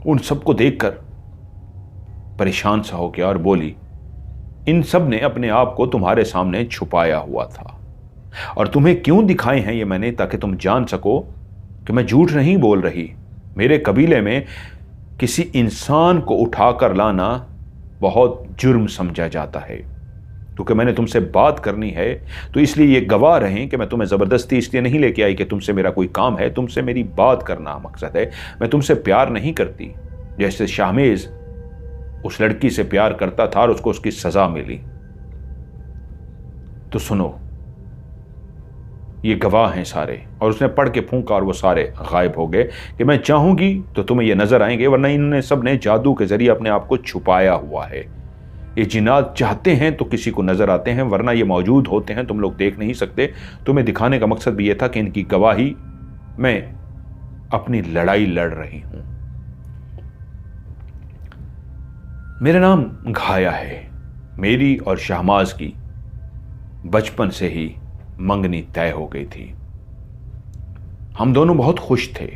उन सबको देखकर परेशान सा हो गया और बोली, इन सब ने अपने आप को तुम्हारे सामने छुपाया हुआ था, और तुम्हें क्यों दिखाए हैं ये मैंने, ताकि तुम जान सको कि मैं झूठ नहीं बोल रही। मेरे कबीले में किसी इंसान को उठाकर लाना बहुत जुर्म समझा जाता है। क्योंकि मैंने तुमसे बात करनी है तो इसलिए ये गवाह रहें कि मैं तुम्हें ज़बरदस्ती इसलिए नहीं लेके आई कि तुमसे मेरा कोई काम है, तुमसे मेरी बात करना मकसद है। मैं तुमसे प्यार नहीं करती, जैसे शाहमेज़ उस लड़की से प्यार करता था और उसको उसकी सज़ा मिली। तो सुनो, ये गवाह हैं सारे। और उसने पढ़ के फूंका और वो सारे गायब हो गए कि मैं चाहूंगी तो तुम्हें ये नजर आएंगे, वरना इन्होंने सब ने जादू के जरिए अपने आप को छुपाया हुआ है। ये जिन्नात चाहते हैं तो किसी को नजर आते हैं, वरना ये मौजूद होते हैं, तुम लोग देख नहीं सकते। तुम्हें दिखाने का मकसद भी ये था कि इनकी गवाही मैं अपनी लड़ाई लड़ रही हूं। मेरा नाम घाया है। मेरी और शहमाज की बचपन से ही मंगनी तय हो गई थी। हम दोनों बहुत खुश थे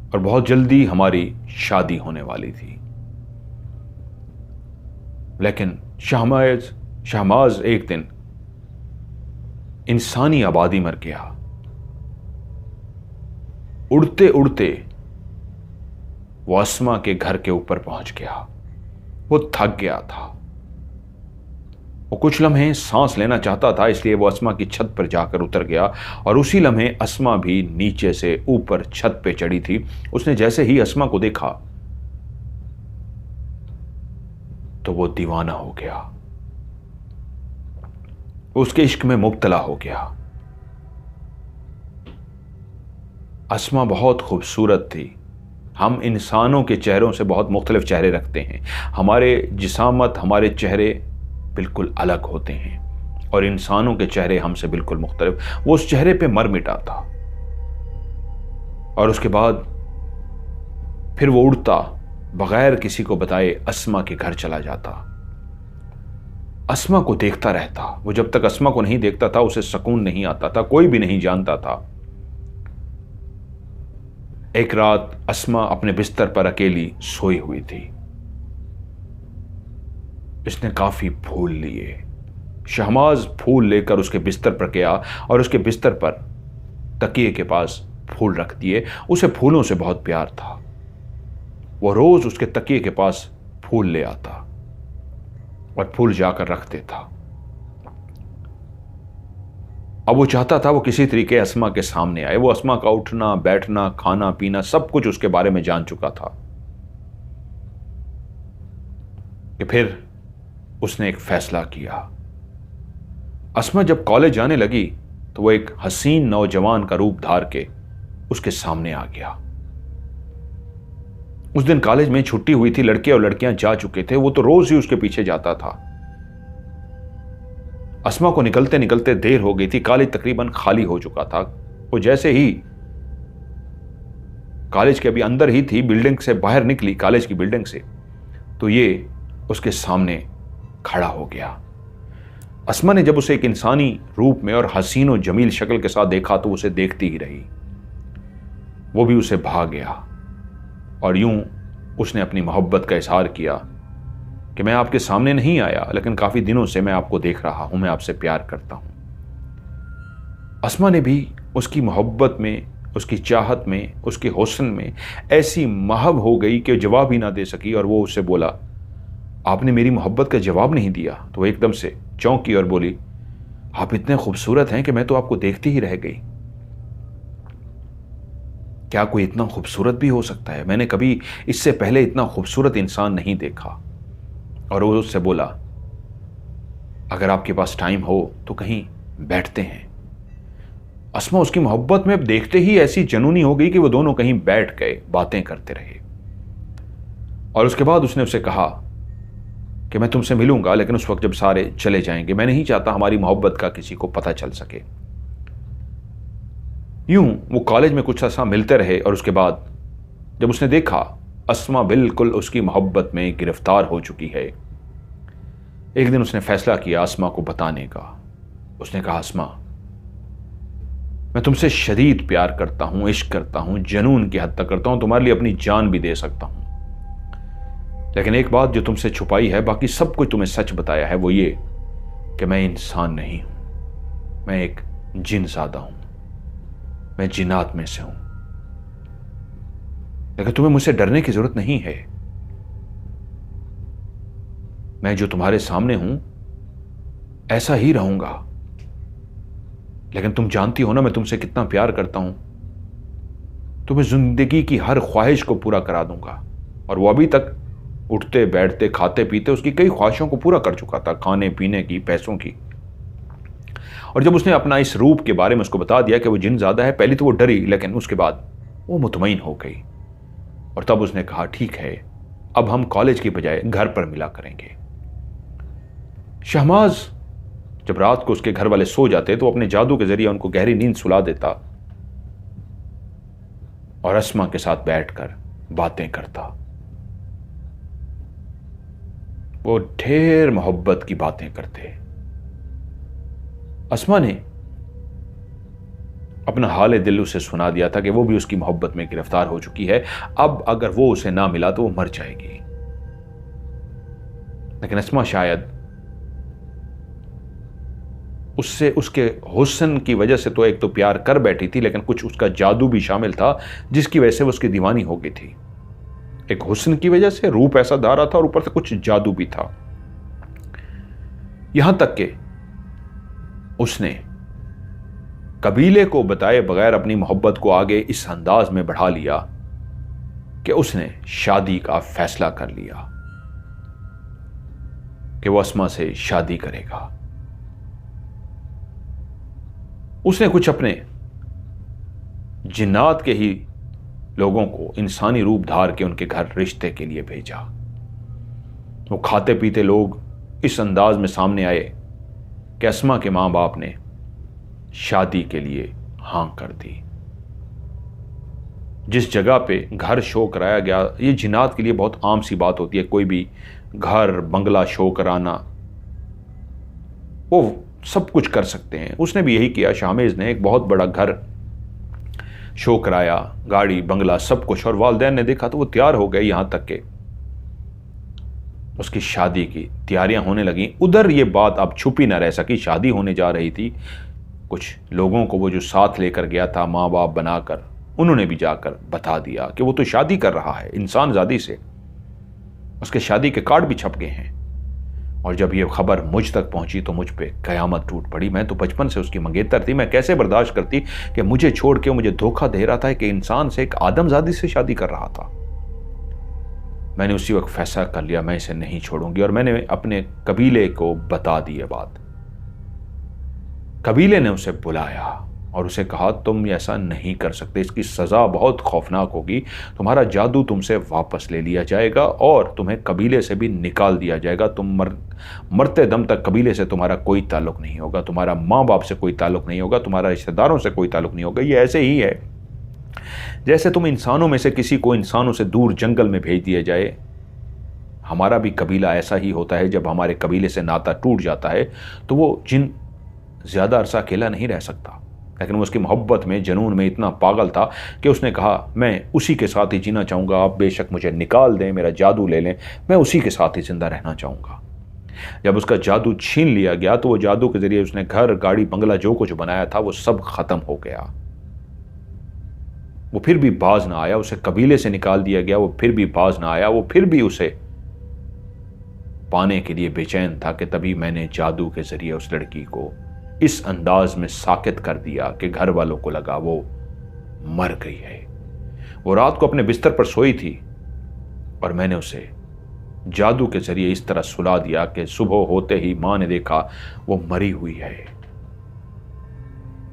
और बहुत जल्दी हमारी शादी होने वाली थी। लेकिन शहमाज एक दिन इंसानी आबादी मर गया। उड़ते उड़ते वो अस्मा के घर के ऊपर पहुंच गया। वो थक गया था, वो कुछ लम्हे सांस लेना चाहता था, इसलिए वो अस्मा की छत पर जाकर उतर गया। और उसी लम्हे अस्मा भी नीचे से ऊपर छत पे चढ़ी थी। उसने जैसे ही अस्मा को देखा तो वो दीवाना हो गया, उसके इश्क में मुब्तला हो गया। अस्मा बहुत खूबसूरत थी। हम इंसानों के चेहरों से बहुत मुख्तलिफ चेहरे रखते हैं। हमारे जिसामत, हमारे चेहरे बिल्कुल अलग होते हैं और इंसानों के चेहरे हमसे बिल्कुल मुख्तलिफ। वो उस चेहरे पे मर मिटा था और उसके बाद फिर वो उड़ता बगैर किसी को बताए अस्मा के घर चला जाता। अस्मा को देखता रहता। वो जब तक अस्मा को नहीं देखता था उसे सुकून नहीं आता था, कोई भी नहीं जानता था। एक रात अस्मा अपने बिस्तर पर अकेली सोई हुई थी। इसने काफी फूल लिए। शहमाज फूल लेकर उसके बिस्तर पर गया और उसके बिस्तर पर तकिए के पास फूल रख दिए। उसे फूलों से बहुत प्यार था। वो रोज उसके तकिए के पास फूल ले आता और फूल जाकर रख देता। अब वो चाहता था वो किसी तरीके अस्मा के सामने आए। वो अस्मा का उठना बैठना खाना पीना सब कुछ उसके बारे में जान चुका था। कि फिर उसने एक फैसला किया। अस्मा जब कॉलेज जाने लगी तो वो एक हसीन नौजवान का रूप धार के उसके सामने आ गया। उस दिन कॉलेज में छुट्टी हुई थी, लड़के और लड़कियां जा चुके थे। वो तो रोज ही उसके पीछे जाता था। अस्मा को निकलते निकलते देर हो गई थी। कॉलेज तकरीबन खाली हो चुका था। वो जैसे ही कॉलेज के अभी अंदर ही थी, बिल्डिंग से बाहर निकली, कॉलेज की बिल्डिंग से, तो ये उसके सामने खड़ा हो गया। अस्मा ने जब उसे एक इंसानी रूप में और हसीन और जमील शक्ल के साथ देखा तो उसे देखती ही रही। वो भी उसे भाग गया और यूं उसने अपनी मोहब्बत का इजहार किया कि मैं आपके सामने नहीं आया, लेकिन काफी दिनों से मैं आपको देख रहा हूं, मैं आपसे प्यार करता हूं। अस्मा ने भी उसकी मोहब्बत में, उसकी चाहत में, उसके हुस्न में ऐसी महव हो गई कि जवाब ही ना दे सकी। और वो उससे बोला, आपने मेरी मोहब्बत का जवाब नहीं दिया। तो वो एकदम से चौंकी और बोली, आप इतने खूबसूरत हैं कि मैं तो आपको देखती ही रह गई। क्या कोई इतना खूबसूरत भी हो सकता है? मैंने कभी इससे पहले इतना खूबसूरत इंसान नहीं देखा। और वो उससे बोला, अगर आपके पास टाइम हो तो कहीं बैठते हैं। अस्मा उसकी मोहब्बत में देखते ही ऐसी जनूनी हो गई कि वो दोनों कहीं बैठ गए, बातें करते रहे। और उसके बाद उसने उसे कहा कि मैं तुमसे मिलूंगा, लेकिन उस वक्त जब सारे चले जाएंगे। मैं नहीं चाहता हमारी मोहब्बत का किसी को पता चल सके। यूं वो कॉलेज में कुछ ऐसा मिलते रहे और उसके बाद जब उसने देखा अस्मा बिल्कुल उसकी मोहब्बत में गिरफ्तार हो चुकी है, एक दिन उसने फैसला किया अस्मा को बताने का। उसने कहा, अस्मा, मैं तुमसे शदीद प्यार करता हूं, इश्क करता हूं, जनून की हद तक करता हूं, तुम्हारे लिए अपनी जान भी दे सकता हूं। लेकिन एक बात जो तुमसे छुपाई है, बाकी सब कुछ तुम्हें सच बताया है, वो ये कि मैं इंसान नहीं हूं, मैं एक जिनज़ादा हूं, मैं जिन्नात में से हूं। लेकिन तुम्हें मुझसे डरने की जरूरत नहीं है। मैं जो तुम्हारे सामने हूं ऐसा ही रहूंगा। लेकिन तुम जानती हो ना मैं तुमसे कितना प्यार करता हूं। तुम्हें जिंदगी की हर ख्वाहिश को पूरा करा दूंगा। और वो अभी तक उठते बैठते खाते पीते उसकी कई ख्वाहिशों को पूरा कर चुका था, खाने पीने की, पैसों की। और जब उसने अपना इस रूप के बारे में उसको बता दिया कि वो जिन ज्यादा है, पहले तो वो डरी, लेकिन उसके बाद वो मुतमईन हो गई। और तब उसने कहा ठीक है, अब हम कॉलेज की बजाय घर पर मिला करेंगे। शहमाज जब रात को उसके घर वाले सो जाते तो अपने जादू के जरिए उनको गहरी नींद सुला देता और अस्मा के साथ बैठकर बातें करता। वो ढेर मोहब्बत की बातें करते। अस्मा ने अपना हाल दिल उसे सुना दिया था कि वो भी उसकी मोहब्बत में गिरफ्तार हो चुकी है। अब अगर वो उसे ना मिला तो वो मर जाएगी। लेकिन अस्मा शायद उससे उसके हुस्न की वजह से तो एक तो प्यार कर बैठी थी, लेकिन कुछ उसका जादू भी शामिल था जिसकी वजह से वो उसकी दीवानी हो गई थी। एक हुस्न की वजह से, रूप ऐसा धारा था और ऊपर से कुछ जादू भी था। यहां तक कि उसने कबीले को बताए बगैर अपनी मोहब्बत को आगे इस अंदाज में बढ़ा लिया कि उसने शादी का फैसला कर लिया कि वो अस्मा से शादी करेगा। उसने कुछ अपने जिन्नात के ही लोगों को इंसानी रूप धार के उनके घर रिश्ते के लिए भेजा। वो खाते पीते लोग इस अंदाज में सामने आए कि अस्मा के मां बाप ने शादी के लिए हां कर दी। जिस जगह पे घर शो कराया गया, ये जिन्नात के लिए बहुत आम सी बात होती है। कोई भी घर बंगला शो कराना, वो सब कुछ कर सकते हैं। उसने भी यही किया। शामेज ने एक बहुत बड़ा घर शो कराया, गाड़ी बंगला सब कुछ, और वालिदैन ने देखा तो वो तैयार हो गए। यहां तक के उसकी शादी की तैयारियां होने लगी। उधर ये बात अब छुपी ना रह सकी, शादी होने जा रही थी। कुछ लोगों को वो जो साथ लेकर गया था माँ बाप बनाकर, उन्होंने भी जाकर बता दिया कि वो तो शादी कर रहा है इंसान ज़ादी से। उसके शादी के कार्ड भी छप गए हैं। और जब ये खबर मुझ तक पहुंची तो मुझ पे कयामत टूट पड़ी। मैं तो बचपन से उसकी मंगेतर थी। मैं कैसे बर्दाश्त करती कि मुझे छोड़ के मुझे धोखा दे रहा था कि इंसान से, एक आदमजादी से शादी कर रहा था। मैंने उसी वक्त फैसला कर लिया मैं इसे नहीं छोड़ूंगी। और मैंने अपने कबीले को बता दी ये बात। कबीले ने उसे बुलाया और उसे कहा तुम ऐसा नहीं कर सकते, इसकी सज़ा बहुत खौफनाक होगी। तुम्हारा जादू तुमसे वापस ले लिया जाएगा और तुम्हें कबीले से भी निकाल दिया जाएगा। तुम मरते दम तक कबीले से तुम्हारा कोई ताल्लुक नहीं होगा, तुम्हारा माँ बाप से कोई ताल्लुक नहीं होगा, तुम्हारा रिश्तेदारों से कोई ताल्लुक नहीं होगा। ये ऐसे ही है जैसे तुम इंसानों में से किसी को इंसानों से दूर जंगल में भेज दिया जाए। हमारा भी कबीला ऐसा ही होता है। जब हमारे कबीले से नाता टूट जाता है तो वो जिन ज़्यादा अरसा अकेला नहीं रह सकता। लेकिन वो उसकी मोहब्बत में, जुनून में इतना पागल था कि उसने कहा मैं उसी के साथ ही जीना चाहूँगा। आप बेशक मुझे निकाल दें, मेरा जादू ले लें, मैं उसी के साथ ही जिंदा रहना चाहूँगा। जब उसका जादू छीन लिया गया तो वो जादू के जरिए उसने घर गाड़ी बंगला जो कुछ बनाया था वो सब खत्म हो गया। वो फिर भी बाज ना आया। उसे कबीले से निकाल दिया गया, वो फिर भी बाज ना आया। वो फिर भी उसे पाने के लिए बेचैन था कि तभी मैंने जादू के जरिए उस लड़की को इस अंदाज में साकित कर दिया कि घर वालों को लगा वो मर गई है। वो रात को अपने बिस्तर पर सोई थी और मैंने उसे जादू के जरिए इस तरह सुला दिया कि सुबह होते ही मां ने देखा वो मरी हुई है।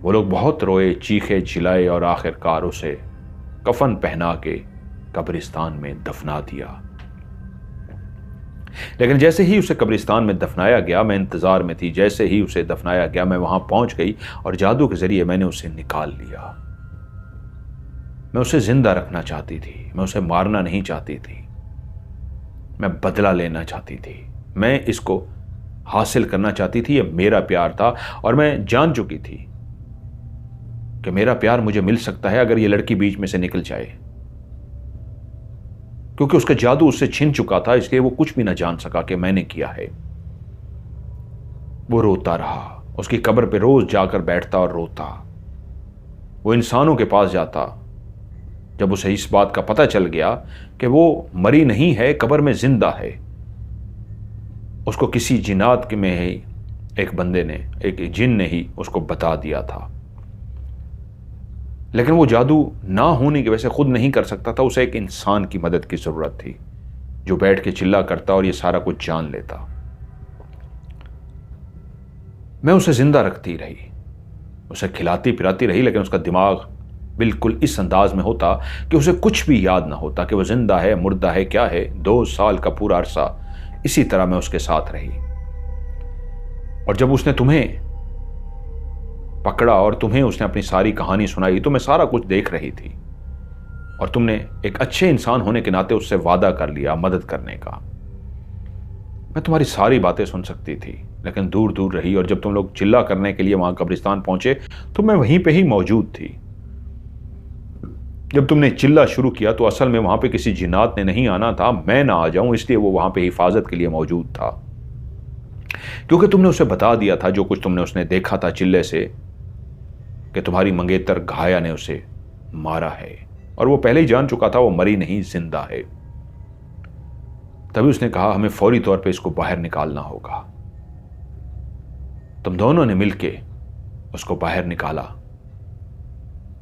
वो लोग बहुत रोए, चीखे चिल्लाए और आखिरकार उसे कफन पहना के कब्रिस्तान में दफना दिया। लेकिन जैसे ही उसे कब्रिस्तान में दफनाया गया, मैं इंतजार में थी। जैसे ही उसे दफनाया गया मैं वहां पहुंच गई और जादू के जरिए मैंने उसे निकाल लिया। मैं उसे जिंदा रखना चाहती थी, मैं उसे मारना नहीं चाहती थी। मैं बदला लेना चाहती थी, मैं इसको हासिल करना चाहती थी। ये मेरा प्यार था और मैं जान चुकी थी कि मेरा प्यार मुझे मिल सकता है अगर ये लड़की बीच में से निकल जाए। क्योंकि उसका जादू उससे छिन चुका था, इसलिए वो कुछ भी ना जान सका कि मैंने किया है। वो रोता रहा, उसकी कब्र पे रोज जाकर बैठता और रोता। वो इंसानों के पास जाता। जब उसे इस बात का पता चल गया कि वो मरी नहीं है, कब्र में जिंदा है, उसको किसी जिन्नात के में ही एक बंदे ने, एक जिन ने ही उसको बता दिया था। लेकिन वो जादू ना होने की वजह से खुद नहीं कर सकता था। उसे एक इंसान की मदद की जरूरत थी जो बैठ के चिल्ला करता और ये सारा कुछ जान लेता। मैं उसे जिंदा रखती रही, उसे खिलाती पिलाती रही, लेकिन उसका दिमाग बिल्कुल इस अंदाज में होता कि उसे कुछ भी याद ना होता कि वो जिंदा है मुर्दा है क्या है। 2 साल का पूरा अरसा इसी तरह मैं उसके साथ रही। और जब उसने तुम्हें पकड़ा और तुम्हें उसने अपनी सारी कहानी सुनाई तो मैं सारा कुछ देख रही थी, और तुमने एक अच्छे इंसान होने के नाते उससे वादा कर लिया मदद करने का। मैं तुम्हारी सारी बातें सुन सकती थी, लेकिन दूर दूर रही। और जब तुम लोग चिल्ला करने के लिए वहां कब्रिस्तान पहुंचे तो मैं वहीं पे ही मौजूद थी। जब तुमने चिल्ला शुरू किया तो असल में वहां पे किसी जिन्नात ने नहीं आना था, मैं ना आ जाऊं, इसलिए वो वहां पे हिफाजत के लिए मौजूद था। क्योंकि तुमने उसे बता दिया था जो कुछ तुमने उसने देखा था चिल्ले से, कि तुम्हारी मंगेतर घाया ने उसे मारा है, और वो पहले ही जान चुका था वो मरी नहीं जिंदा है। तभी उसने कहा हमें फौरी तौर पे इसको बाहर निकालना होगा। तुम दोनों ने मिलके उसको बाहर निकाला।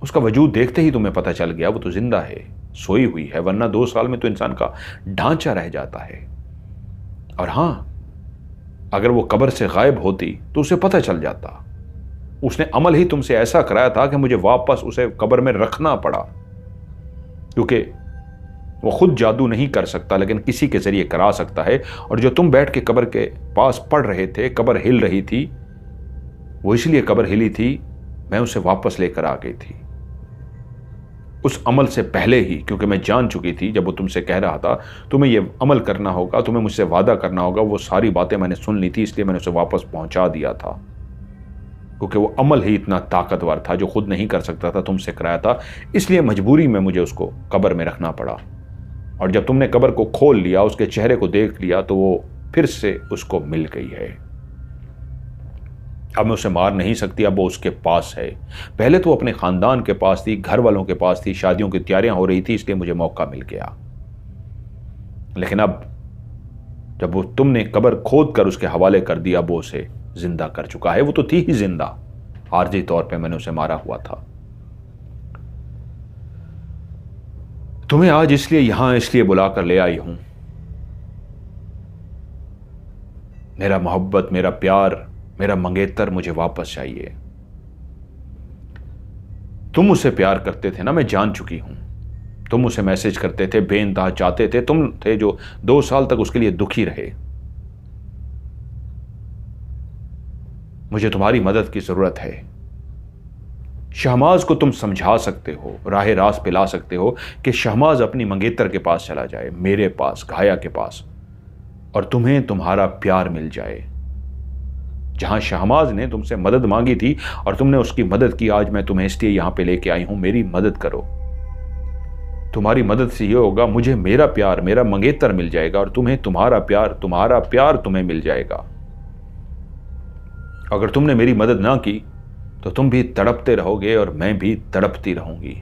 उसका वजूद देखते ही तुम्हें पता चल गया वो तो जिंदा है, सोई हुई है, वरना 2 साल में तो इंसान का ढांचा रह जाता है। और हां, अगर वो कब्र से गायब होती तो उसे पता चल जाता। उसने अमल ही तुमसे ऐसा कराया था कि मुझे वापस उसे कब्र में रखना पड़ा, क्योंकि वो खुद जादू नहीं कर सकता लेकिन किसी के जरिए करा सकता है। और जो तुम बैठ के कब्र के पास पढ़ रहे थे, कब्र हिल रही थी, वो इसलिए कब्र हिली थी, मैं उसे वापस लेकर आ गई थी उस अमल से पहले ही, क्योंकि मैं जान चुकी थी जब वो तुमसे कह रहा था तुम्हें ये अमल करना होगा, तुम्हें मुझसे वादा करना होगा। वो सारी बातें मैंने सुन ली थी, इसलिए मैंने उसे वापस पहुंचा दिया था, क्योंकि वो अमल ही इतना ताकतवर था जो खुद नहीं कर सकता था, तुमसे कराया था। इसलिए मजबूरी में मुझे उसको कब्र में रखना पड़ा। और जब तुमने कब्र को खोल लिया, उसके चेहरे को देख लिया, तो वो फिर से उसको मिल गई है। अब मैं उसे मार नहीं सकती, अब वो उसके पास है। पहले तो अपने खानदान के पास थी, घर वालों के पास थी, शादियों की तैयारियां हो रही थी, इसलिए मुझे मौका मिल गया। लेकिन अब जब वो तुमने कब्र खोद कर उसके हवाले कर दिया, वो उसे जिंदा कर चुका है। वो तो थी ही जिंदा, आर्जी तौर पे मैंने उसे मारा हुआ था। तुम्हें आज इसलिए बुला कर ले आई हूं। मेरा मोहब्बत, मेरा प्यार, मेरा मंगेतर मुझे वापस चाहिए। तुम उसे प्यार करते थे ना, मैं जान चुकी हूं। तुम उसे मैसेज करते थे, बेइंतहा चाहते थे, तुम थे जो 2 साल तक उसके लिए दुखी रहे। मुझे तुम्हारी मदद की जरूरत है। शहमाज को तुम समझा सकते हो, राह रास्त पे ला सकते हो कि शहमाज अपनी मंगेतर के पास चला जाए, मेरे पास, घाया के पास, और तुम्हें तुम्हारा प्यार मिल जाए। जहां शहमाज ने तुमसे मदद मांगी थी और तुमने उसकी मदद की, आज मैं तुम्हें इसलिए यहां पे लेके आई हूं, मेरी मदद करो। तुम्हारी मदद से यह होगा, मुझे मेरा प्यार, मेरा मंगेतर मिल जाएगा, और तुम्हें तुम्हारा प्यार तुम्हें मिल जाएगा। अगर तुमने मेरी मदद ना की तो तुम भी तड़पते रहोगे और मैं भी तड़पती रहूंगी।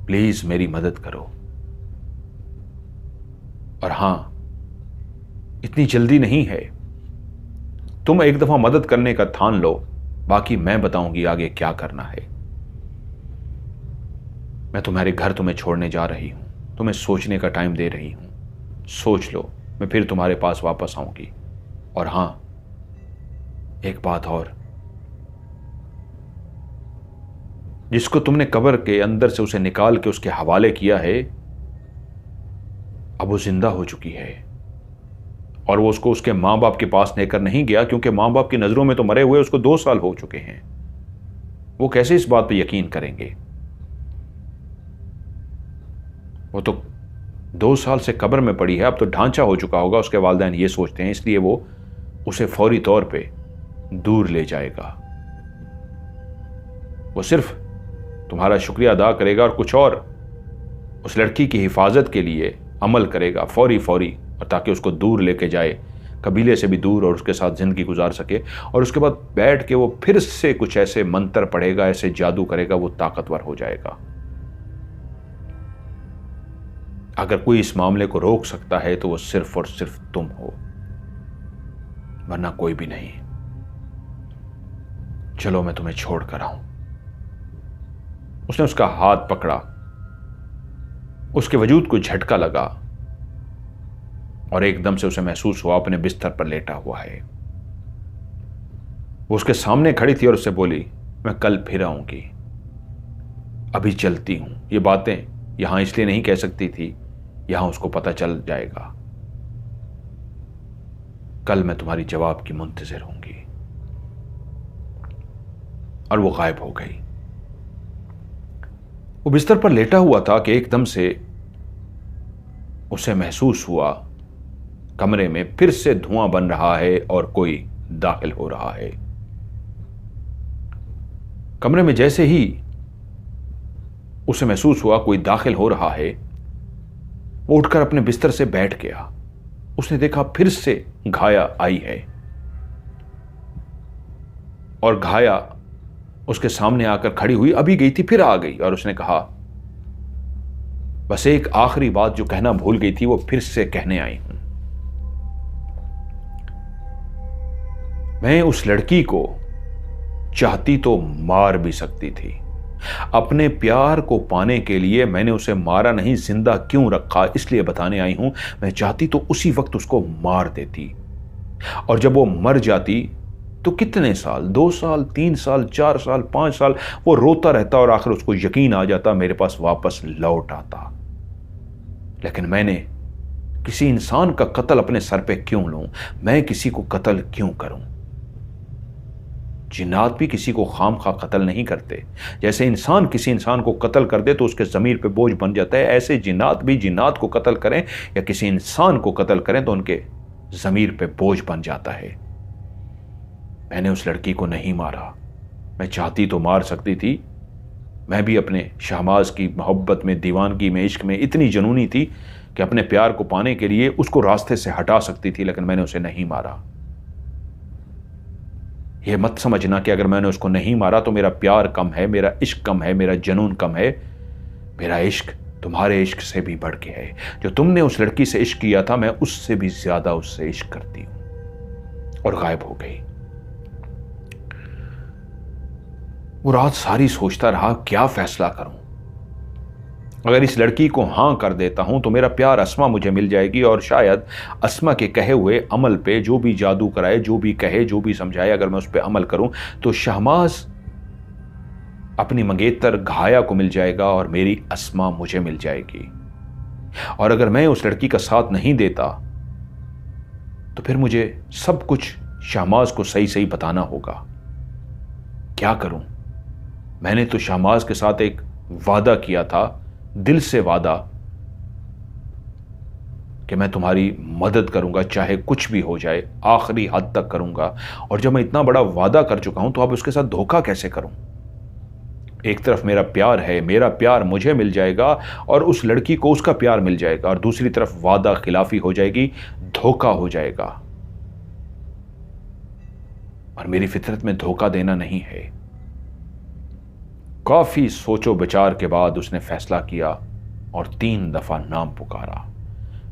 प्लीज मेरी मदद करो। और हां, इतनी जल्दी नहीं है। तुम एक दफा मदद करने का ठान लो, बाकी मैं बताऊंगी आगे क्या करना है। मैं तुम्हारे घर तुम्हें छोड़ने जा रही हूं, तुम्हें सोचने का टाइम दे रही हूं। सोच लो, मैं फिर तुम्हारे पास वापस आऊंगी। और हां, एक बात और, जिसको तुमने कब्र के अंदर से उसे निकाल के उसके हवाले किया है, अब वो जिंदा हो चुकी है। और वो उसको उसके मां बाप के पास लेकर नहीं गया, क्योंकि मां बाप की नजरों में तो मरे हुए उसको 2 साल हो चुके हैं। वो कैसे इस बात पे यकीन करेंगे? वो तो 2 साल से कब्र में पड़ी है, अब तो ढांचा हो चुका होगा, उसके वालिदैन ये सोचते हैं, इसलिए वो उसे फौरी तौर पे दूर ले जाएगा। वो सिर्फ तुम्हारा शुक्रिया अदा करेगा और कुछ और उस लड़की की हिफाजत के लिए अमल करेगा फौरी फौरी, और ताकि उसको दूर लेके जाए, कबीले से भी दूर, और उसके साथ ज़िंदगी गुजार सके। और उसके बाद बैठ के वो फिर से कुछ ऐसे मंत्र पढ़ेगा, ऐसे जादू करेगा, वो ताकतवर हो जाएगा। अगर कोई इस मामले को रोक सकता है तो वो सिर्फ और सिर्फ तुम हो, वरना कोई भी नहीं। चलो मैं तुम्हें छोड़ कर आऊं। उसने उसका हाथ पकड़ा, उसके वजूद को झटका लगा और एकदम से उसे महसूस हुआ अपने बिस्तर पर लेटा हुआ है। वो उसके सामने खड़ी थी और उससे बोली, मैं कल फिर आऊंगी, अभी चलती हूं। ये बातें यहां इसलिए नहीं कह सकती थी, यहां उसको पता चल जाएगा। कल मैं तुम्हारी जवाब की मुंतजिर होंगी। और वो गायब हो गई। वो बिस्तर पर लेटा हुआ था कि एकदम से उसे महसूस हुआ कमरे में फिर से धुआं बन रहा है और कोई दाखिल हो रहा है। कमरे में जैसे ही उसे महसूस हुआ कोई दाखिल हो रहा है, वो उठकर अपने बिस्तर से बैठ गया। उसने देखा फिर से घाया आई है और घाया उसके सामने आकर खड़ी हुई, अभी गई थी फिर आ गई, और उसने कहा, बस एक आखिरी बात जो कहना भूल गई थी वो फिर से कहने आई हूं। मैं उस लड़की को चाहती तो मार भी सकती थी। अपने प्यार को पाने के लिए मैंने उसे मारा नहीं, जिंदा क्यों रखा इसलिए बताने आई हूं। मैं चाहती तो उसी वक्त उसको मार देती, और जब वो मर जाती तो कितने साल, 2 साल, 3 साल, 4 साल, 5 साल वो रोता रहता और आखिर उसको यकीन आ जाता, मेरे पास वापस लौट आता। लेकिन मैंने किसी इंसान का कत्ल अपने सर पे क्यों लूं? मैं किसी को कत्ल क्यों करूं? जिन्नात भी किसी को खाम खा कत्ल नहीं करते। जैसे इंसान किसी इंसान को कत्ल कर दे तो उसके ज़मीर पे बोझ बन जाता है, ऐसे जिन्नात भी जिन्नात को कत्ल करें या किसी इंसान को कत्ल करें तो उनके ज़मीर पे बोझ बन जाता है। मैंने उस लड़की को नहीं मारा। मैं चाहती तो मार सकती थी। मैं भी अपने शहबाज की मोहब्बत में, दीवानगी में, इश्क में इतनी जुनूनी थी कि अपने प्यार को पाने के लिए उसको रास्ते से हटा सकती थी, लेकिन मैंने उसे नहीं मारा। यह मत समझना कि अगर मैंने उसको नहीं मारा तो मेरा प्यार कम है, मेरा इश्क कम है, मेरा जुनून कम है। मेरा इश्क तुम्हारे इश्क से भी बढ़ के है। जो तुमने उस लड़की से इश्क किया था, मैं उससे भी ज्यादा उससे इश्क करती हूं। और गायब हो गई। वो रात सारी सोचता रहा क्या फैसला करूं। अगर इस लड़की को हां कर देता हूं तो मेरा प्यार अस्मा मुझे मिल जाएगी, और शायद अस्मा के कहे हुए अमल पे, जो भी जादू कराए, जो भी कहे, जो भी समझाए, अगर मैं उस पर अमल करूं तो शहमाज अपनी मंगेतर घाया को मिल जाएगा और मेरी अस्मा मुझे मिल जाएगी। और अगर मैं उस लड़की का साथ नहीं देता तो फिर मुझे सब कुछ शहमाज को सही सही बताना होगा। क्या करूं? मैंने तो शहमाज के साथ एक वादा किया था, दिल से वादा, कि मैं तुम्हारी मदद करूंगा चाहे कुछ भी हो जाए, आखिरी हद तक करूंगा। और जब मैं इतना बड़ा वादा कर चुका हूं तो अब उसके साथ धोखा कैसे करूं? एक तरफ मेरा प्यार है, मेरा प्यार मुझे मिल जाएगा और उस लड़की को उसका प्यार मिल जाएगा, और दूसरी तरफ वादा खिलाफी हो जाएगी, धोखा हो जाएगा। और मेरी फितरत में धोखा देना नहीं है। काफी सोचो विचार के बाद उसने फैसला किया और 3 दफा नाम पुकारा,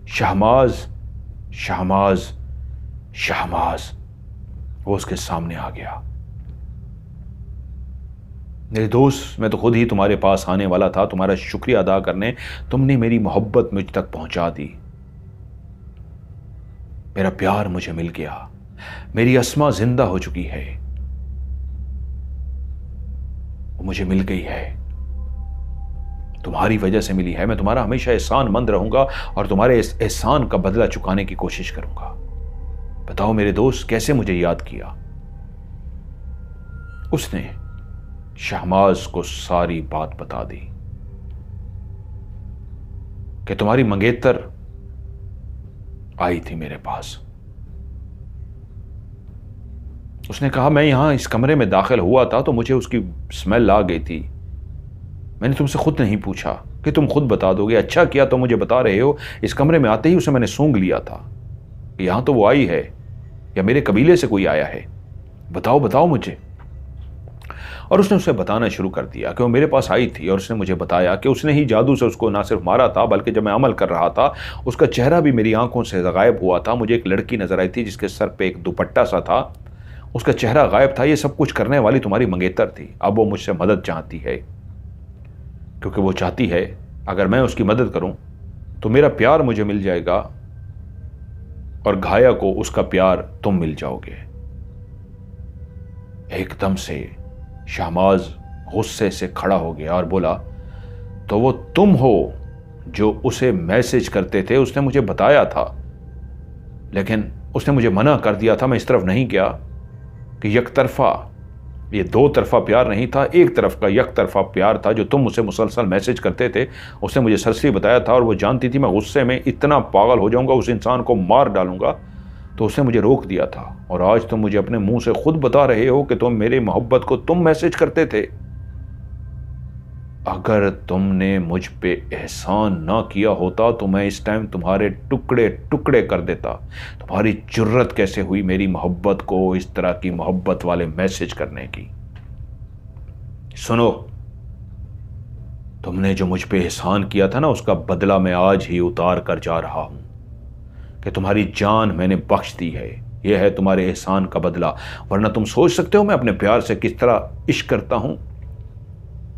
शहमाज, शहमाज, शहमाज। वो उसके सामने आ गया। मेरे दोस्त, मैं तो खुद ही तुम्हारे पास आने वाला था तुम्हारा शुक्रिया अदा करने। तुमने मेरी मोहब्बत मुझ तक पहुंचा दी। मेरा प्यार मुझे मिल गया। मेरी अस्मा जिंदा हो चुकी है, वो मुझे मिल गई है, तुम्हारी वजह से मिली है। मैं तुम्हारा हमेशा एहसानमंद रहूंगा और तुम्हारे इस एहसान का बदला चुकाने की कोशिश करूंगा। बताओ मेरे दोस्त, कैसे मुझे याद किया? उसने शहमाज को सारी बात बता दी कि तुम्हारी मंगेतर आई थी मेरे पास। उसने कहा, मैं यहां इस कमरे में दाखिल हुआ था तो मुझे उसकी स्मेल आ गई थी। मैंने तुमसे खुद नहीं पूछा, कि तुम खुद बता दोगे। अच्छा किया तो मुझे बता रहे हो। इस कमरे में आते ही उसे मैंने सूंघ लिया था कि यहां तो वो आई है या मेरे कबीले से कोई आया है, बताओ बताओ मुझे। और उसने उसे बताना शुरू कर दिया कि वो मेरे पास आई थी और उसने मुझे बताया कि उसने ही जादू से उसको ना सिर्फ मारा था, बल्कि जब मैं अमल कर रहा था उसका चेहरा भी मेरी आंखों से गायब हुआ था। मुझे एक लड़की नजर आई थी जिसके सर पे एक दुपट्टा सा था, उसका चेहरा गायब था। ये सब कुछ करने वाली तुम्हारी मंगेतर थी। अब वो मुझसे मदद चाहती है, क्योंकि वो चाहती है अगर मैं उसकी मदद करूं तो मेरा प्यार मुझे मिल जाएगा और घाया को उसका प्यार तुम मिल जाओगे। एकदम से शहबाज गुस्से से खड़ा हो गया और बोला, तो वो तुम हो जो उसे मैसेज करते थे? उसने मुझे बताया था, लेकिन उसने मुझे मना कर दिया था। मैं इस तरफ नहीं गया कि यकतरफा, ये दो तरफा प्यार नहीं था, एक तरफ का यकतरफा प्यार था जो तुम उसे मुसलसल मैसेज करते थे। उसने मुझे सरसरी बताया था और वो जानती थी मैं गुस्से में इतना पागल हो जाऊंगा, उस इंसान को मार डालूंगा, तो उसने मुझे रोक दिया था। और आज तुम मुझे अपने मुंह से खुद बता रहे हो कि तुम मेरी मोहब्बत को तुम मैसेज करते थे। अगर तुमने मुझ पे एहसान ना किया होता तो मैं इस टाइम तुम्हारे टुकड़े टुकड़े कर देता। तुम्हारी जुर्रत कैसे हुई मेरी मोहब्बत को इस तरह की मोहब्बत वाले मैसेज करने की? सुनो, तुमने जो मुझ पे एहसान किया था ना, उसका बदला मैं आज ही उतार कर जा रहा हूं कि तुम्हारी जान मैंने बख्श दी है। यह है तुम्हारे एहसान का बदला। वरना तुम सोच सकते हो मैं अपने प्यार से किस तरह इश्क करता हूं।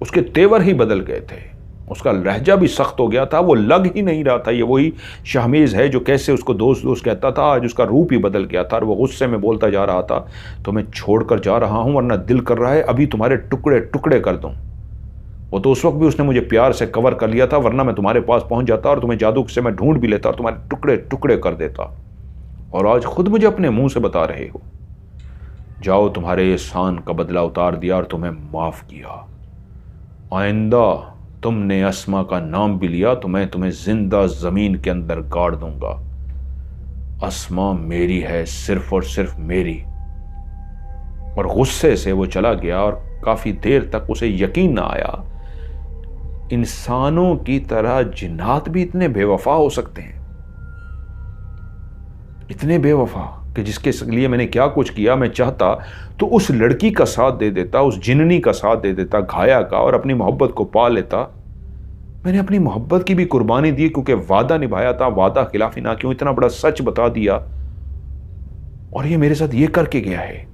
उसके तेवर ही बदल गए थे, उसका लहजा भी सख्त हो गया था, वो लग ही नहीं रहा था। ये वही शहमीज है जो कैसे उसको दोस्त दोस्त कहता था, आज उसका रूप ही बदल गया था और वो गुस्से में बोलता जा रहा था, तो मैं छोड़कर जा रहा हूं, वरना दिल कर रहा है अभी तुम्हारे टुकड़े टुकड़े कर दूं। वो तो उस वक्त भी उसने मुझे प्यार से कवर कर लिया था, वरना मैं तुम्हारे पास पहुंच जाता और तुम्हें जादू से मैं ढूंढ भी लेता और तुम्हारे टुकड़े टुकड़े कर देता। और आज खुद मुझे अपने मुंह से बता रहे हो। जाओ, तुम्हारे एहसान का बदला उतार दिया और तुम्हें माफ किया। आइंदा तुमने अस्मा का नाम भी लिया तो मैं तुम्हें जिंदा जमीन के अंदर गाड़ दूंगा। अस्मा मेरी है, सिर्फ और सिर्फ मेरी। और गुस्से से वो चला गया और काफी देर तक उसे यकीन ना आया, इंसानों की तरह जिन्नात भी इतने बेवफा हो सकते हैं। इतने बेवफा कि जिसके लिए मैंने क्या कुछ किया, मैं चाहता तो उस लड़की का साथ दे देता, उस जिन्नी का साथ दे देता, घाया का, और अपनी मोहब्बत को पा लेता। मैंने अपनी मोहब्बत की भी कुर्बानी दी क्योंकि वादा निभाया था, वादा खिलाफी ना क्यों, इतना बड़ा सच बता दिया और ये मेरे साथ ये करके गया है।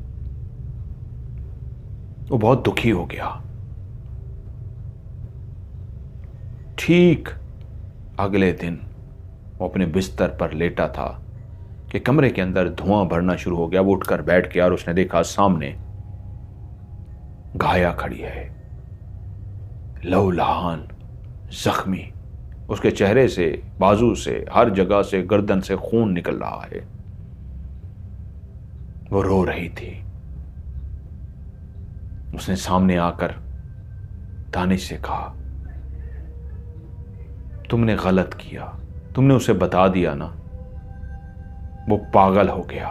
वो बहुत दुखी हो गया। ठीक अगले दिन वो अपने बिस्तर पर लेटा था कि कमरे के अंदर धुआं भरना शुरू हो गया। वो उठकर बैठ गया और उसने देखा सामने घाया खड़ी है, लहूलुहान, जख्मी। उसके चेहरे से, बाजू से, हर जगह से, गर्दन से खून निकल रहा है। वो रो रही थी। उसने सामने आकर दानिश से कहा, तुमने गलत किया, तुमने उसे बता दिया ना, वो पागल हो गया।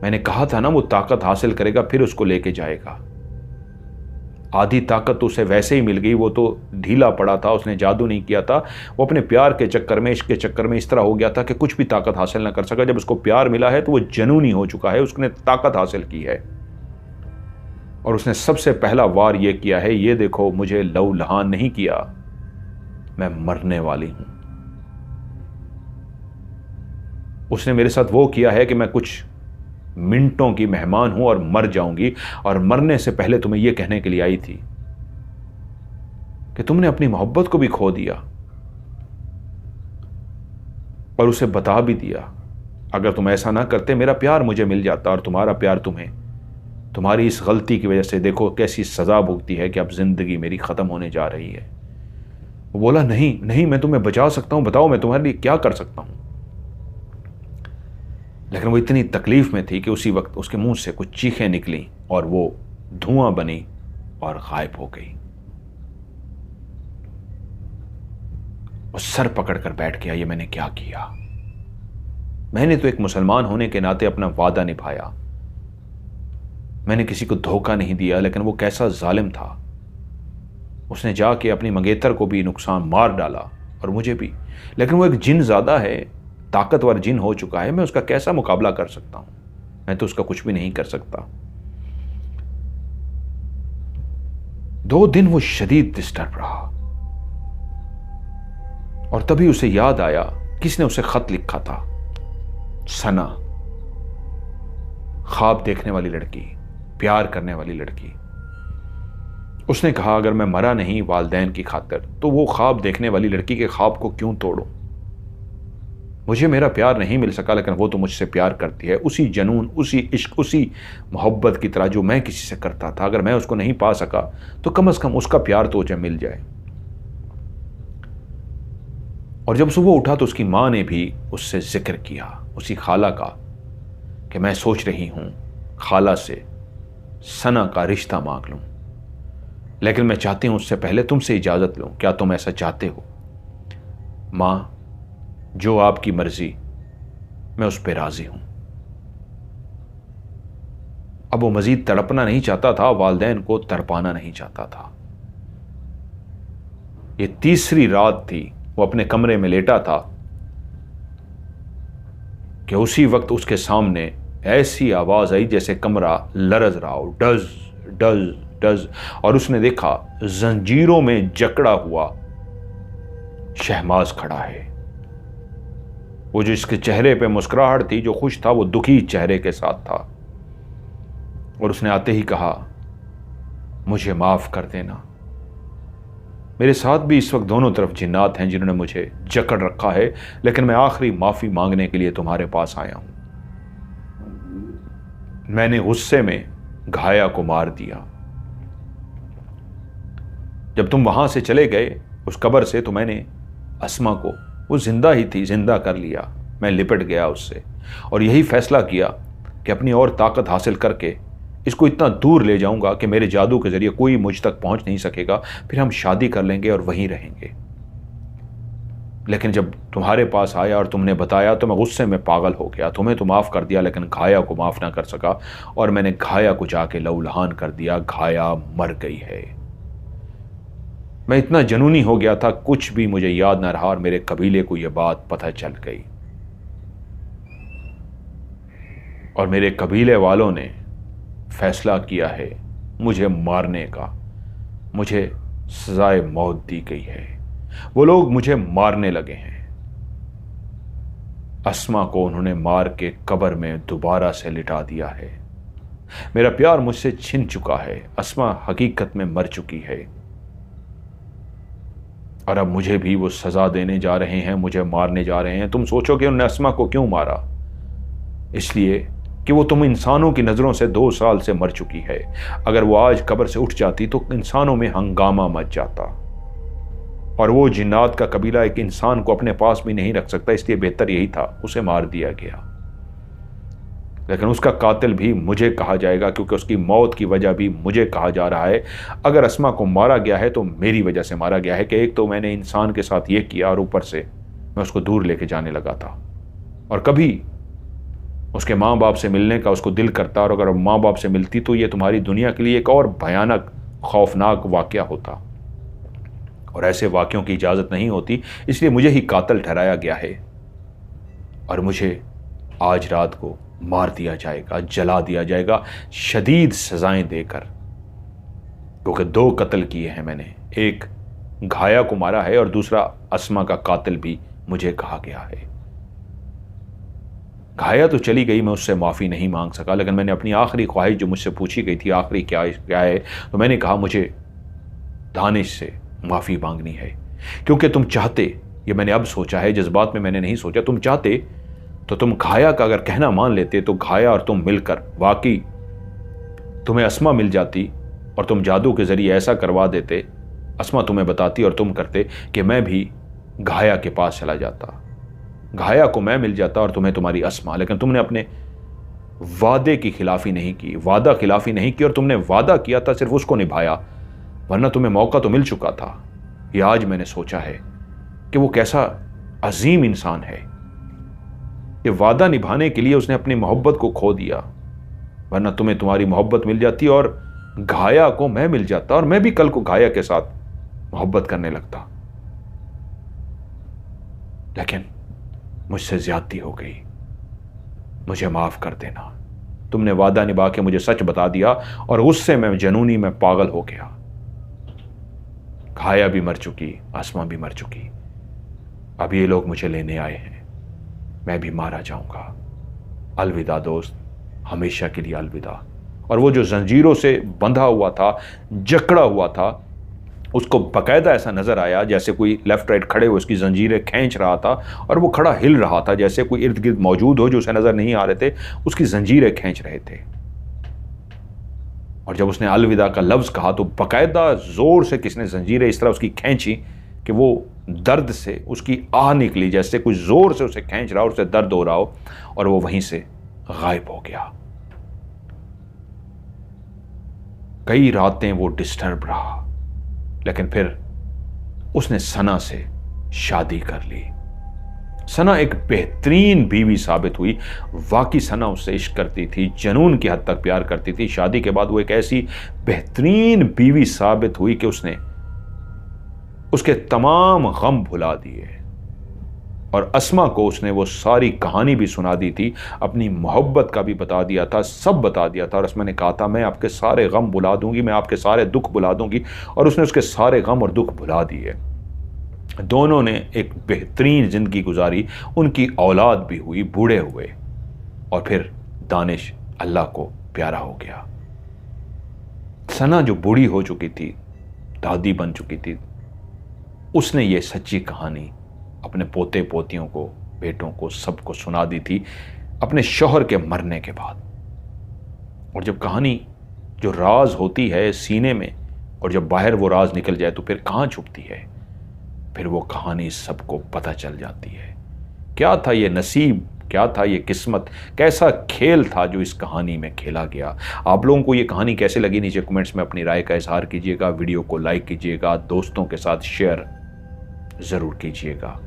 मैंने कहा था ना वो ताकत हासिल करेगा फिर उसको लेके जाएगा। आधी ताकत तो उसे वैसे ही मिल गई, वो तो ढीला पड़ा था, उसने जादू नहीं किया था। वो अपने प्यार के चक्कर में, इश्क के चक्कर में इस तरह हो गया था कि कुछ भी ताकत हासिल ना कर सका। जब उसको प्यार मिला है तो वो जनूनी हो चुका है, उसने ताकत हासिल की है। और उसने सबसे पहला वार ये किया है, ये देखो मुझे लहूलुहान नहीं किया, मैं मरने वाली हूं। उसने मेरे साथ वो किया है कि मैं कुछ मिनटों की मेहमान हूं और मर जाऊंगी, और मरने से पहले तुम्हें यह कहने के लिए आई थी कि तुमने अपनी मोहब्बत को भी खो दिया और उसे बता भी दिया। अगर तुम ऐसा ना करते मेरा प्यार मुझे मिल जाता और तुम्हारा प्यार तुम्हें। तुम्हारी इस गलती की वजह से देखो कैसी सजा भुगती है कि अब जिंदगी मेरी खत्म होने जा रही है। वो बोला, नहीं नहीं, मैं तुम्हें बचा सकता हूं, बताओ मैं तुम्हारे लिए क्या कर सकता हूं। लेकिन वो इतनी तकलीफ में थी कि उसी वक्त उसके मुंह से कुछ चीखें निकली और वो धुआं बनी और गायब हो गई। वो सर पकड़कर बैठ गया, ये मैंने क्या किया। मैंने तो एक मुसलमान होने के नाते अपना वादा निभाया, मैंने किसी को धोखा नहीं दिया, लेकिन वो कैसा जालिम था। उसने जाके अपनी मंगेतर को भी नुकसान मार डाला और मुझे भी। लेकिन वो एक जिन ज़्यादा है, ताकतवर जिन हो चुका है, मैं उसका कैसा मुकाबला कर सकता हूँ? मैं तो उसका कुछ भी नहीं कर सकता। 2 दिन वो शदीद डिस्टर्ब रहा और तभी उसे याद आया किसने उसे खत लिखा था। सना, ख्वाब देखने वाली लड़की, प्यार करने वाली लड़की। उसने कहा अगर मैं मरा नहीं वालदैन की खातिर तो वो ख्वाब देखने वाली लड़की के ख्वाब को क्यों तोड़ूं? मुझे मेरा प्यार नहीं मिल सका लेकिन वो तो मुझसे प्यार करती है, उसी जनून, उसी इश्क, उसी मोहब्बत की तरह जो मैं किसी से करता था। अगर मैं उसको नहीं पा सका तो कम से कम उसका प्यार तो मुझे मिल जाए। और जब सुबह उठा तो उसकी मां ने भी उससे जिक्र किया, उसी खाला का, कि मैं सोच रही हूं खाला से सना का रिश्ता मांग लूं, लेकिन मैं चाहती हूं उससे पहले तुमसे इजाजत लूं। क्या तुम ऐसा चाहते हो? मां, जो आपकी मर्जी, मैं उस पर राजी हूं। अब वो मजीद तड़पना नहीं चाहता था, वालदैन को तड़पाना नहीं चाहता था। ये तीसरी रात थी, वो अपने कमरे में लेटा था कि उसी वक्त उसके सामने ऐसी आवाज आई जैसे कमरा लरज रहा हो, डज डज डज। और उसने देखा जंजीरों में जकड़ा हुआ शहमाज खड़ा है। वो जो इसके चेहरे पे मुस्कुराहट थी, जो खुश था, वो दुखी चेहरे के साथ था। और उसने आते ही कहा मुझे माफ कर देना, मेरे साथ भी इस वक्त दोनों तरफ जिन्नात हैं जिन्होंने मुझे जकड़ रखा है, लेकिन मैं आखिरी माफी मांगने के लिए तुम्हारे पास आया हूं। मैंने गुस्से में घाया को मार दिया। जब तुम वहां से चले गए उस कब्र से तो मैंने अस्मा को, वो जिंदा ही थी, जिंदा कर लिया। मैं लिपट गया उससे और यही फैसला किया कि अपनी और ताकत हासिल करके इसको इतना दूर ले जाऊंगा कि मेरे जादू के जरिए कोई मुझ तक पहुंच नहीं सकेगा। फिर हम शादी कर लेंगे और वहीं रहेंगे। लेकिन जब तुम्हारे पास आया और तुमने बताया तो मैं गुस्से में पागल हो गया। तुम्हें तो माफ़ कर दिया लेकिन घाया को माफ़ ना कर सका और मैंने घाया को जाके लहूलुहान कर दिया। घाया मर गई है। मैं इतना जनूनी हो गया था, कुछ भी मुझे याद ना रहा और मेरे कबीले को यह बात पता चल गई और मेरे कबीले वालों ने फैसला किया है मुझे मारने का। मुझे सजाए मौत दी गई है। वो लोग मुझे मारने लगे हैं। अस्मा को उन्होंने मार के कब्र में दोबारा से लिटा दिया है। मेरा प्यार मुझसे छिन चुका है। अस्मा हकीकत में मर चुकी है और अब मुझे भी वो सजा देने जा रहे हैं, मुझे मारने जा रहे हैं। तुम सोचोगे उन्होंने अस्मा को क्यों मारा? इसलिए कि वो तुम इंसानों की नज़रों से 2 साल से मर चुकी है। अगर वो आज कब्र से उठ जाती तो इंसानों में हंगामा मच जाता और वो जिन्नात का कबीला एक इंसान को अपने पास भी नहीं रख सकता। इसलिए बेहतर यही था उसे मार दिया गया। लेकिन उसका कातिल भी मुझे कहा जाएगा क्योंकि उसकी मौत की वजह भी मुझे कहा जा रहा है। अगर अस्मा को मारा गया है तो मेरी वजह से मारा गया है कि एक तो मैंने इंसान के साथ ये किया और ऊपर से मैं उसको दूर लेके जाने लगा था और कभी उसके माँ बाप से मिलने का उसको दिल करता और अगर माँ बाप से मिलती तो ये तुम्हारी दुनिया के लिए एक और भयानक खौफनाक वाकया होता और ऐसे वाकयों की इजाज़त नहीं होती। इसलिए मुझे ही कातिल ठहराया गया है और मुझे आज रात को मार दिया जाएगा, जला दिया जाएगा शदीद सजाएं देकर, क्योंकि 2 कत्ल किए हैं मैंने। एक घाया को मारा है और दूसरा अस्मा का कातिल भी मुझे कहा गया है। घाया तो चली गई, मैं उससे माफ़ी नहीं मांग सका, लेकिन मैंने अपनी आखिरी ख्वाहिश जो मुझसे पूछी गई थी आखिरी क्या है, तो मैंने कहा मुझे दानिश से माफ़ी मांगनी है क्योंकि तुम चाहते, ये मैंने अब सोचा है, जज्बात में मैंने नहीं सोचा, तुम चाहते तो तुम घाया का अगर कहना मान लेते तो घाया और तुम मिलकर वाकई तुम्हें अस्मा मिल जाती और तुम जादू के जरिए ऐसा करवा देते, अस्मा तुम्हें बताती और तुम करते कि मैं भी घाया के पास चला जाता, घाया को मैं मिल जाता और तुम्हें तुम्हारी अस्मा। लेकिन तुमने अपने वादे की खिलाफी नहीं की, वादा खिलाफी नहीं की और तुमने वादा किया था सिर्फ उसको निभाया, वरना तुम्हें मौका तो मिल चुका था। ये आज मैंने सोचा है कि वो कैसा अजीम इंसान है। ये वादा निभाने के लिए उसने अपनी मोहब्बत को खो दिया, वरना तुम्हें तुम्हारी मोहब्बत मिल जाती और घाया को मैं मिल जाता और मैं भी कल को घाया के साथ मोहब्बत करने लगता, लेकिन मुझसे ज्यादती हो गई, मुझे माफ कर देना, तुमने वादा निभा के मुझे सच बता दिया और गुस्से में जनूनी में पागल हो गया। खाया भी मर चुकी, आसमां भी मर चुकी, अब ये लोग मुझे लेने आए हैं, मैं भी मारा जाऊंगा। अलविदा दोस्त, हमेशा के लिए अलविदा। और वो जो जंजीरों से बंधा हुआ था, जकड़ा हुआ था, उसको बकायदा ऐसा नजर आया जैसे कोई लेफ्ट राइट खड़े हुए उसकी जंजीरें खींच रहा था, और वो खड़ा हिल रहा था जैसे कोई इर्द गिर्द मौजूद हो जो उसे नजर नहीं आ रहे थे, उसकी जंजीरें खींच रहे थे। और जब उसने अलविदा का लफ्ज कहा तो बकायदा जोर से किसने जंजीरें इस तरह उसकी खींची कि वो दर्द से उसकी आह निकली, जैसे कोई जोर से उसे खींच रहा हो, उसे दर्द हो रहा हो, और वो वहीं से गायब हो गया। कई रातें वो डिस्टर्ब रहा, लेकिन फिर उसने सना से शादी कर ली। सना एक बेहतरीन बीवी साबित हुई। वाकई सना उससे इश्क करती थी, जनून की हद तक प्यार करती थी। शादी के बाद वो एक ऐसी बेहतरीन बीवी साबित हुई कि उसने उसके तमाम गम भुला दिए, और अस्मा को उसने वो सारी कहानी भी सुना दी थी, अपनी मोहब्बत का भी बता दिया था, सब बता दिया था। और अस्मा ने कहा था मैं आपके सारे गम भुला दूंगी, मैं आपके सारे दुख भुला दूंगी, और उसने उसके सारे गम और दुख भुला दिए। दोनों ने एक बेहतरीन जिंदगी गुजारी, उनकी औलाद भी हुई, बूढ़े हुए, और फिर दानिश अल्लाह को प्यारा हो गया। सना जो बूढ़ी हो चुकी थी, दादी बन चुकी थी, उसने ये सच्ची कहानी अपने पोते पोतियों को, बेटों को, सबको सुना दी थी अपने शौहर के मरने के बाद। और जब कहानी जो राज होती है सीने में, और जब बाहर वो राज निकल जाए तो फिर कहाँ छुपती है, फिर वो कहानी सबको पता चल जाती है। क्या था ये नसीब, क्या था ये किस्मत, कैसा खेल था जो इस कहानी में खेला गया। आप लोगों को ये कहानी कैसे लगी, नीचे कमेंट्स में अपनी राय का इजहार कीजिएगा। वीडियो को लाइक कीजिएगा, दोस्तों के साथ शेयर ज़रूर कीजिएगा।